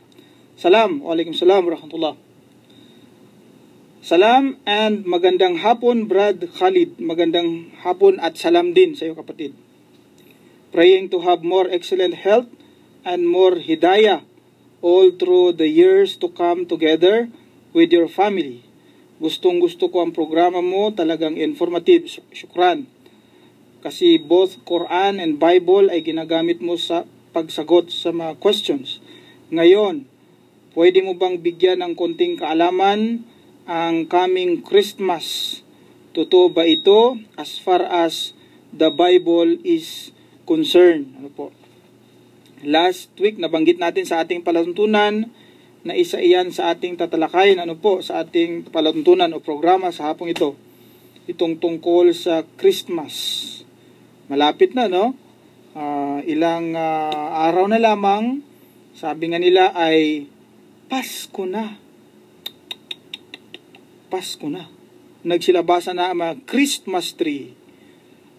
Salam. Waalaikumsalam warahmatullah. Salam and magandang hapon, Brad Khalid. Magandang hapon at salam din sa iyo, kapatid. Praying to have more excellent health and more hidayah all through the years to come together with your family. Gustong-gusto ko ang programa mo, talagang informative. Syukran. Kasi both Quran and Bible ay ginagamit mo sa pagsagot sa mga questions. Ngayon, pwede mo bang bigyan ng konting kaalaman ang coming Christmas? Totoo ba ito as far as the Bible is concerned? Ano po? Last week, nabanggit natin sa ating palatuntunan na isa iyan sa ating tatalakayin. Ano po? Sa ating palatuntunan o programa sa hapong ito. Itong tungkol sa Christmas. Malapit na, no? Ilang araw na lamang, sabi nga nila ay Pasko na. Pasko na. Nagsilabasa na ang mga Christmas tree.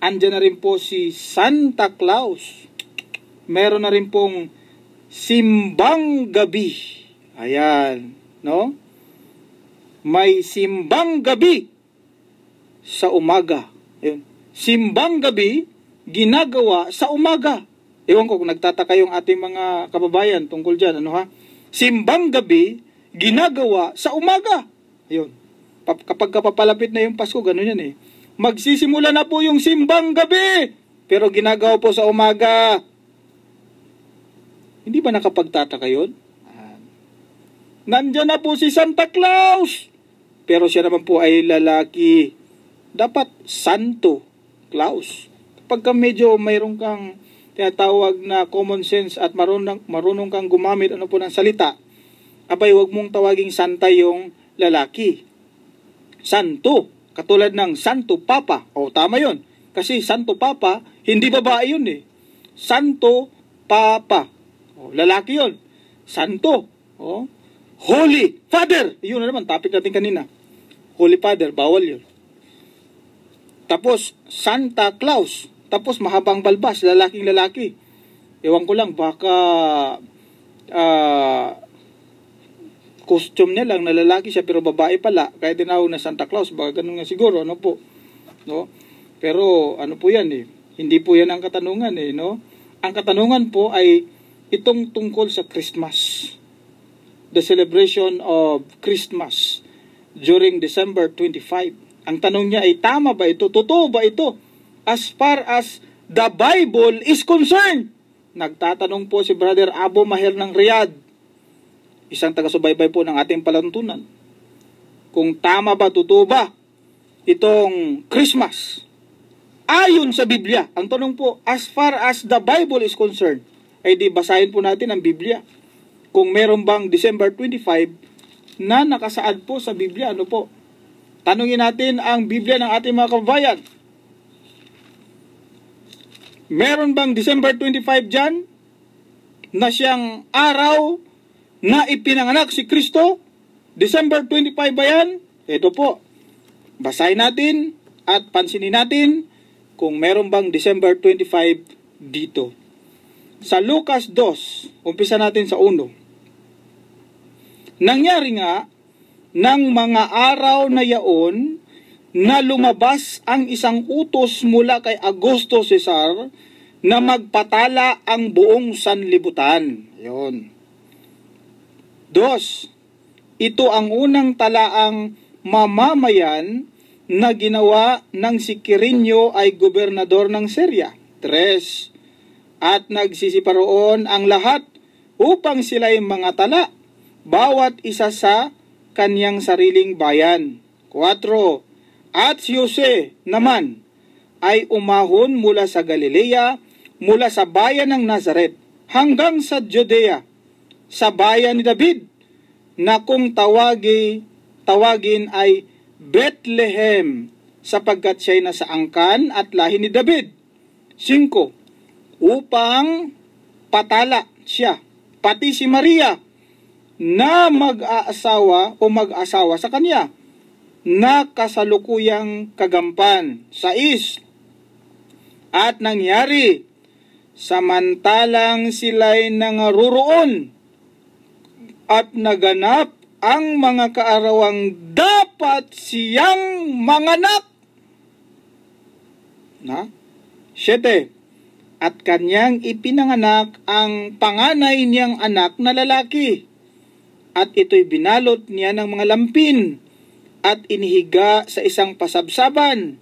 Andyan na rin po si Santa Claus. Meron na rin pong simbang gabi. Ayan, no? May simbang gabi sa umaga. Ayun. Simbang gabi, ginagawa sa umaga. Ewan ko kung nagtataka yung ating mga kababayan tungkol dyan. Ano ha? Simbang gabi, ginagawa sa umaga. Ayun. Kapag kapapalapit na yung Pasko, gano'n yan eh. Magsisimula na po yung simbang gabi, pero ginagawa po sa umaga. Hindi ba nakapagtataka yun? Nandyan na po si Santa Claus, pero siya naman po ay lalaki. Dapat Santo Claus. Kapag medyo mayroon kang tinatawag na common sense at marunong kang gumamit ano po ng salita, abay wag mong tawaging Santa yung lalaki. Santo. Katulad ng Santo Papa. O tama yun. Kasi Santo Papa, hindi babae yun eh. Santo Papa. Lalaki yon. Santo. Holy Father. Yun na naman, topic natin kanina. Holy Father, bawal yun. Tapos, Santa Claus. Tapos, mahabang balbas, lalaking lalaki. Ewan ko lang, baka costume niya lang na lalaki siya, pero babae pala. Kaya tinawag na Santa Claus. Baka ganun nga siguro, ano po. No? Pero, ano po yan eh. Hindi po yan ang katanungan eh, no? Ang katanungan po ay itong tungkol sa Christmas. The celebration of Christmas during December 25. Ang tanong niya ay, tama ba ito? Totoo ba ito? As far as the Bible is concerned. Nagtatanong po si Brother Abo Maher ng Riyadh, isang taga-subaybay po ng ating palantunan. Kung tama ba, totoo ba itong Christmas ayon sa Biblia. Ang tanong po, as far as the Bible is concerned, ay di basahin po natin ang Biblia. Kung meron bang December 25 na nakasaad po sa Biblia, ano po? Tanungin natin ang Biblia ng ating mga kababayan. Meron bang December 25 dyan na siyang araw na ipinanganak si Kristo? December 25 ba yan? Ito po. Basahin natin at pansinin natin kung meron bang December 25 dito. Sa Lucas 2, umpisa natin sa 1. Nangyari nga ng mga araw na yaon na lumabas ang isang utos mula kay Augusto Cesar na magpatala ang buong sanlibutan. Yun. 2. Ito ang unang talaang mamamayan na ginawa ng si Quirinio ay gobernador ng Syria. 3. At nagsisiparoon ang lahat upang sila'y mga tala, bawat isa sa kanyang sariling bayan. 4. At si Jose naman ay umahon mula sa Galilea, mula sa bayan ng Nazaret, hanggang sa Judea, sa bayan ni David, na kung tawagin ay Bethlehem, sapagkat siya'y nasa angkan at lahi ni David. 5. Upang patala siya, pati si Maria, na mag-aasawa sa kanya, na kasalukuyang kagampan. 6. At nangyari, samantalang sila'y nangaruroon at naganap ang mga kaarawang dapat siyang manganak. 7. At kanyang ipinanganak ang panganay niyang anak na lalaki. At ito'y binalot niya ng mga lampin at inihiga sa isang pasabsaban,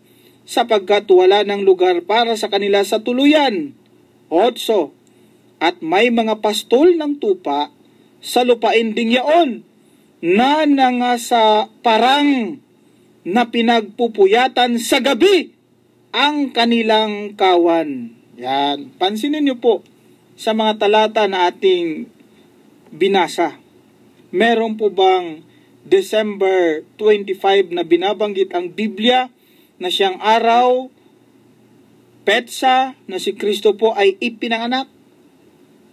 sapagkat wala ng lugar para sa kanila sa tuluyan. 8. At may mga pastol ng tupa sa lupain ding yaon, na nangasa parang na pinagpupuyatan sa gabi ang kanilang kawan. Yan. Pansinin niyo po sa mga talata na ating binasa. Meron po bang December 25 na binabanggit ang Biblia na siyang araw, petsa, na si Kristo po ay ipinanganak?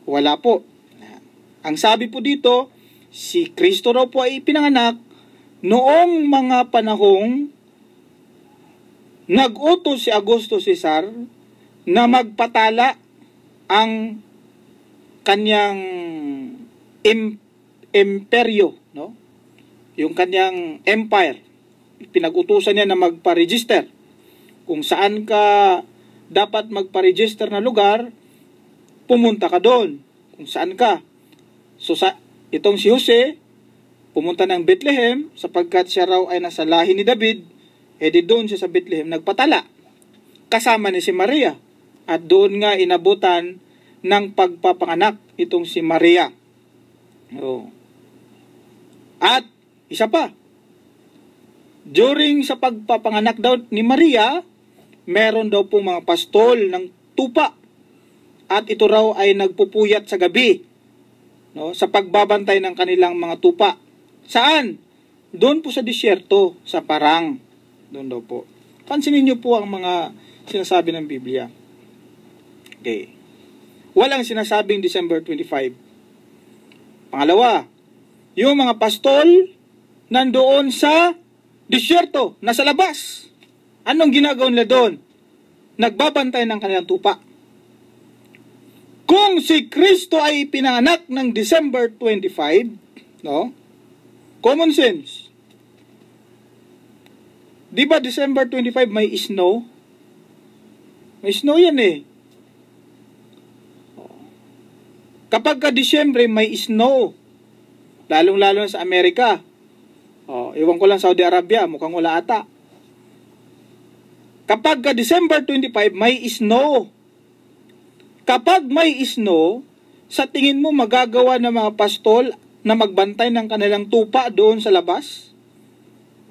Wala po. Ang sabi po dito, si Kristo raw po ay ipinanganak noong mga panahong nag-utos si Augusto Cesar na magpatala ang kanyang imperyo, no? Yung kanyang empire. Pinag-utusan niya na magpa-register. Kung saan ka dapat magpa-register na lugar, pumunta ka doon. Kung saan ka. So itong si Jose, pumunta ng Bethlehem, sapagkat siya raw ay nasa lahi ni David, di doon siya sa Bethlehem nagpatala. Kasama ni si Maria. At doon nga inabutan ng pagpapanganak itong si Maria. At isa pa, during sa pagpapanganak daw ni Maria, meron daw pong mga pastol ng tupa. At ito raw ay nagpupuyat sa gabi, no, sa pagbabantay ng kanilang mga tupa. Saan? Doon po sa disyerto, sa Parang. Doon daw po. Pansinin niyo po ang mga sinasabi ng Biblia. Okay. Walang sinasabing December 25. Pangalawa, yung mga pastol nandoon sa disyerto, nasa labas. Anong ginagawa nila doon? Nagbabantay ng kanilang tupa. Kung si Kristo ay pinanganak ng December 25, no? Common sense. Di ba December 25 may snow? May snow yan eh. Kapag ka Disyembre may snow, lalong-lalo na sa Amerika. Iwan ko lang Saudi Arabia, mukhang wala ata. Kapag ka December 25 may snow. Kapag may snow, sa tingin mo magagawa ng mga pastol na magbantay ng kanilang tupa doon sa labas?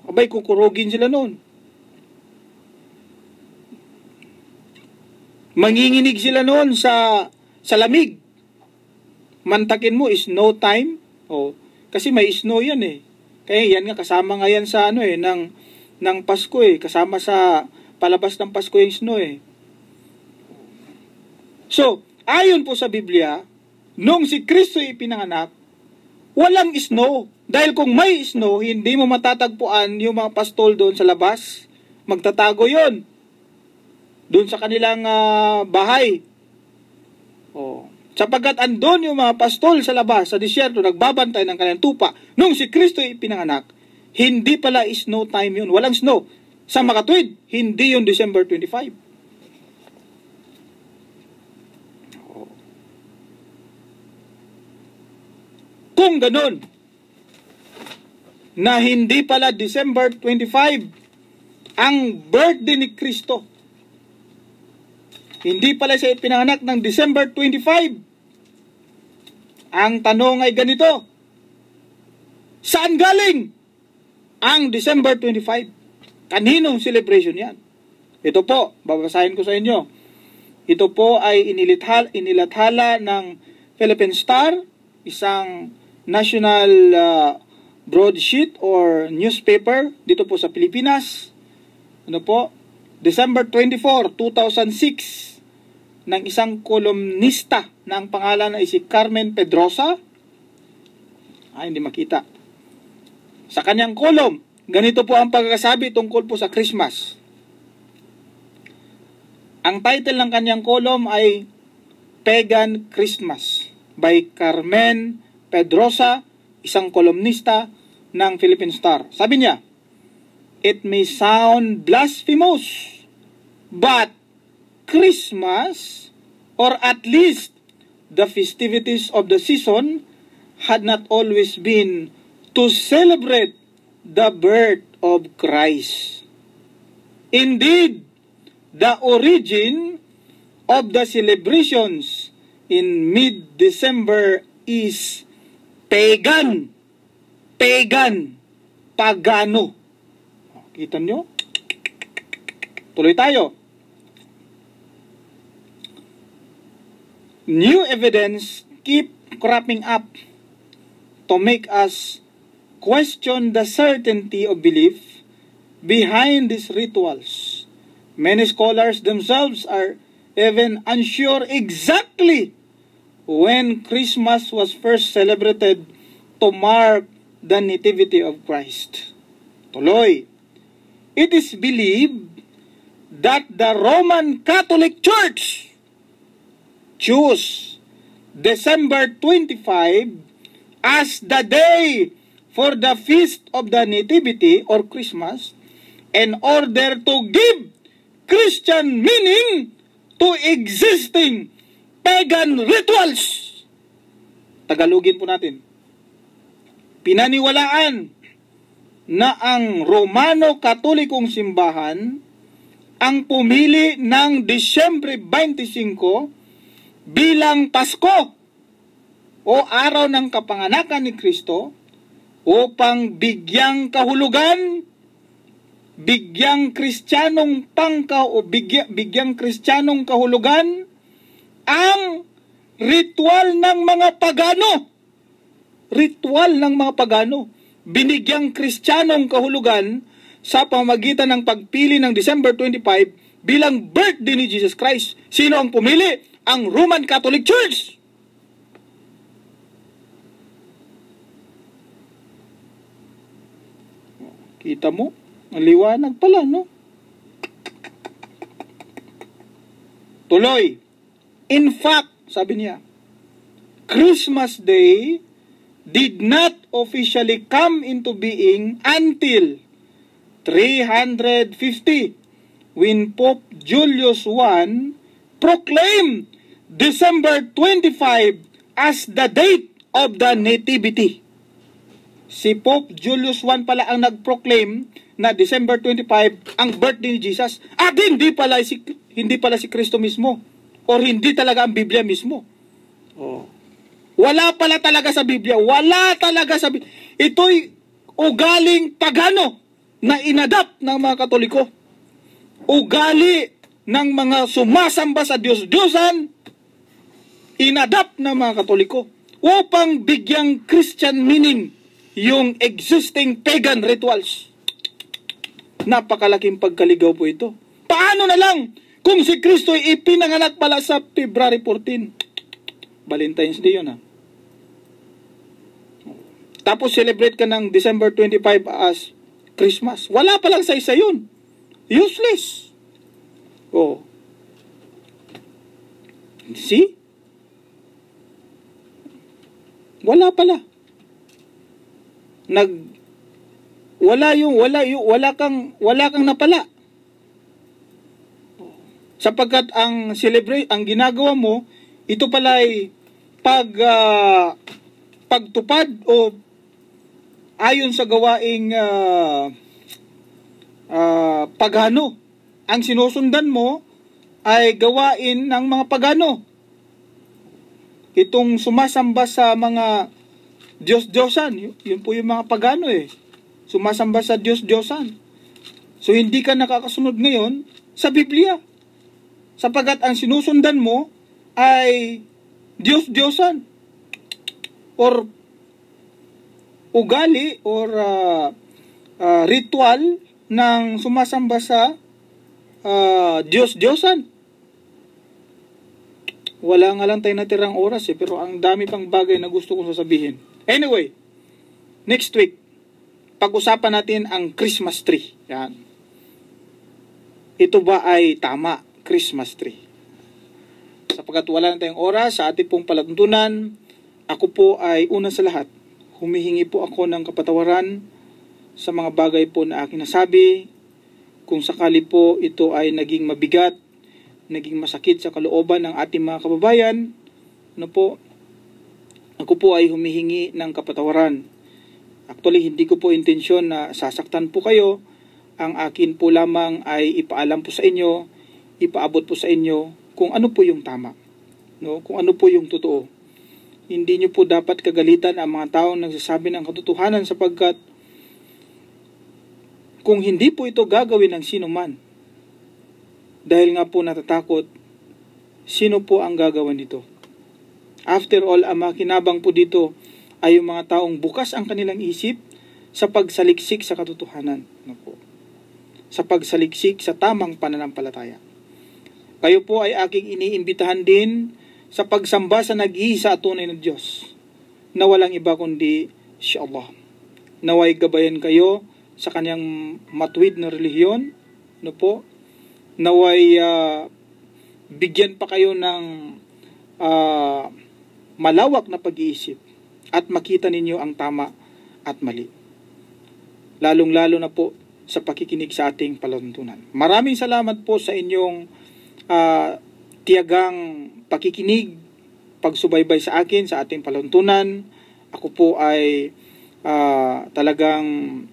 Abay, kukurugin sila noon. Manginginig sila noon sa lamig. Mantakin mo, snow time. Kasi may snow yan eh. Kaya yan nga, kasama nga yan sa ng Pasko eh. Kasama sa palabas ng Pasko yung snow eh. So, ayon po sa Biblia, nung si Kristo ipinanganak, walang snow. Dahil kung may snow, hindi mo matatagpuan yung mga pastol doon sa labas. Magtatago yon doon sa kanilang bahay. Sapagkat andon yung mga pastol sa labas, sa disyerto, nagbabantay ng kanilang tupa. Nung si Kristo ipinanganak, hindi pala snow time yun. Walang snow. Sa makatwid, hindi yung December 25. Kung ganun, na hindi pala December 25 ang birthday ni Kristo, hindi pala siya ipinanganak ng December 25. Ang tanong ay ganito, saan galing ang December 25? Kaninong celebration yan? Ito po, babasahin ko sa inyo. Ito po ay inilathala ng Philippine Star, isang national broadsheet or newspaper dito po sa Pilipinas. Ano po? December 24, 2006, ng isang kolumnista na ang pangalan ay si Carmen Pedrosa. Hindi makita. Sa kanyang kolum, ganito po ang pagkakasabi tungkol po sa Christmas. Ang title ng kanyang kolum ay Pagan Christmas by Carmen Pedrosa, isang kolumnista ng Philippine Star. Sabi niya, it may sound blasphemous, but Christmas, or at least the festivities of the season, had not always been to celebrate the birth of Christ. Indeed, the origin of the celebrations in mid-December is pagan. Pagan. Pagano. Kita nyo? Tuloy tayo. New evidence keep cropping up to make us question the certainty of belief behind these rituals. Many scholars themselves are even unsure exactly when Christmas was first celebrated to mark the nativity of Christ. Tuloy. It is believed that the Roman Catholic Church choose December 25 as the day for the Feast of the Nativity or Christmas in order to give Christian meaning to existing pagan rituals. Tagalogin po natin. Pinaniwalaan na ang Romano Katolikong simbahan ang pumili ng Disyembre 25 bilang Pasko o araw ng kapanganakan ni Kristo upang bigyang kahulugan, bigyang kristyanong kahulugan ang ritual ng mga pagano. Ritual ng mga pagano. Binigyang kristyanong kahulugan sa pamamagitan ng pagpili ng December 25 bilang birthday ni Jesus Christ. Sino ang pumili? ang Roman Catholic Church. Kita mo? Ang liwanag pala, no? Tuloy. In fact, sabi niya, Christmas Day did not officially come into being until 350 when Pope Julius I proclaimed December 25 as the date of the Nativity. Si Pope Julius I pala ang nag-proclaim na December 25 ang birthday ni Jesus. At hindi pala si Kristo mismo. Or hindi talaga ang Biblia mismo. Oh. Wala pala talaga sa Biblia. Wala talaga sa Biblia. Ito'y ugaling pagano na inadapt ng mga Katoliko. Ugali ng mga sumasamba sa Diyos-Diyosan, inadapt ng mga Katoliko upang bigyang Christian meaning yung existing pagan rituals. Napakalaking pagkaligaw po ito. Paano na lang kung si Kristo ay ipinanganak pala sa February 14? Valentine's Day yun, ha? Tapos celebrate ka ng December 25 as Christmas. Wala palang sa isa yun. Useless. Oh. See? Wala pala. Wala kang napala. Sapagkat ang ginagawa mo, ito pala ay pagtupad o ayon sa gawaing pagano. Ang sinusundan mo ay gawain ng mga pagano. Itong sumasamba sa mga Diyos-Diyosan, yun po yung mga pagano eh. Sumasamba sa Diyos-Diyosan. So hindi ka nakakasunod ngayon sa Biblia. Sapagat ang sinusundan mo ay Diyos-Diyosan. Or ugali or ritual ng sumasamba sa Diyos-Diyosan. Wala nga lang tayo natirang oras eh, pero ang dami pang bagay na gusto kong sasabihin. Anyway, next week, pag-usapan natin ang Christmas tree. Yan. Ito ba ay tama, Christmas tree? Sapagkat wala na tayong oras sa ating pong palatuntunan, ako po ay una sa lahat, humihingi po ako ng kapatawaran sa mga bagay po na aking nasabi. Kung sakali po ito ay naging mabigat, naging masakit sa kalooban ng ating mga kababayan, ako po ay humihingi ng kapatawaran. Actually, hindi ko po intensyon na sasaktan po kayo. Ang akin po lamang ay ipaalam po sa inyo, ipaabot po sa inyo kung ano po yung tama. Kung ano po yung totoo. Hindi nyo po dapat kagalitan ang mga taong nagsasabi ng katotohanan sapagkat kung hindi po ito gagawin ng sino man, dahil nga po natatakot, sino po ang gagawa nito? After all, ang makinabang po dito ay yung mga taong bukas ang kanilang isip sa pagsaliksik sa katotohanan. Sa pagsaliksik sa tamang pananampalataya. Kayo po ay aking iniimbitahan din sa pagsamba sa nag-iisa at tunay na Diyos na walang iba kundi si Allah. Naway gabayan kayo sa kanyang matuwid na relihiyon. Naway bigyan pa kayo ng malawak na pag-iisip at makita ninyo ang tama at mali. Lalong-lalo na po sa pakikinig sa ating palatuntunan. Maraming salamat po sa inyong tiyagang pakikinig, pagsubaybay sa akin sa ating palatuntunan. Ako po ay talagang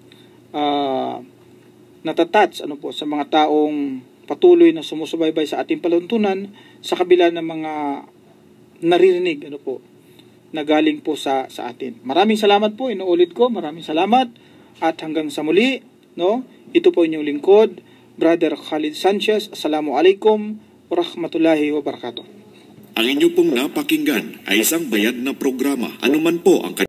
natatouch sa mga taong patuloy na sumusubaybay sa ating palatuntunan sa kabila ng mga naririnig na galing po sa atin. Maraming salamat po, inuulit ko, maraming salamat at hanggang sa muli, ito po inyong lingkod, Brother Khalid Sanchez. Assalamualaikum warahmatullahi wabarakatuh. Ang inyo pong napakinggan ay isang bayad na programa. Anuman po ang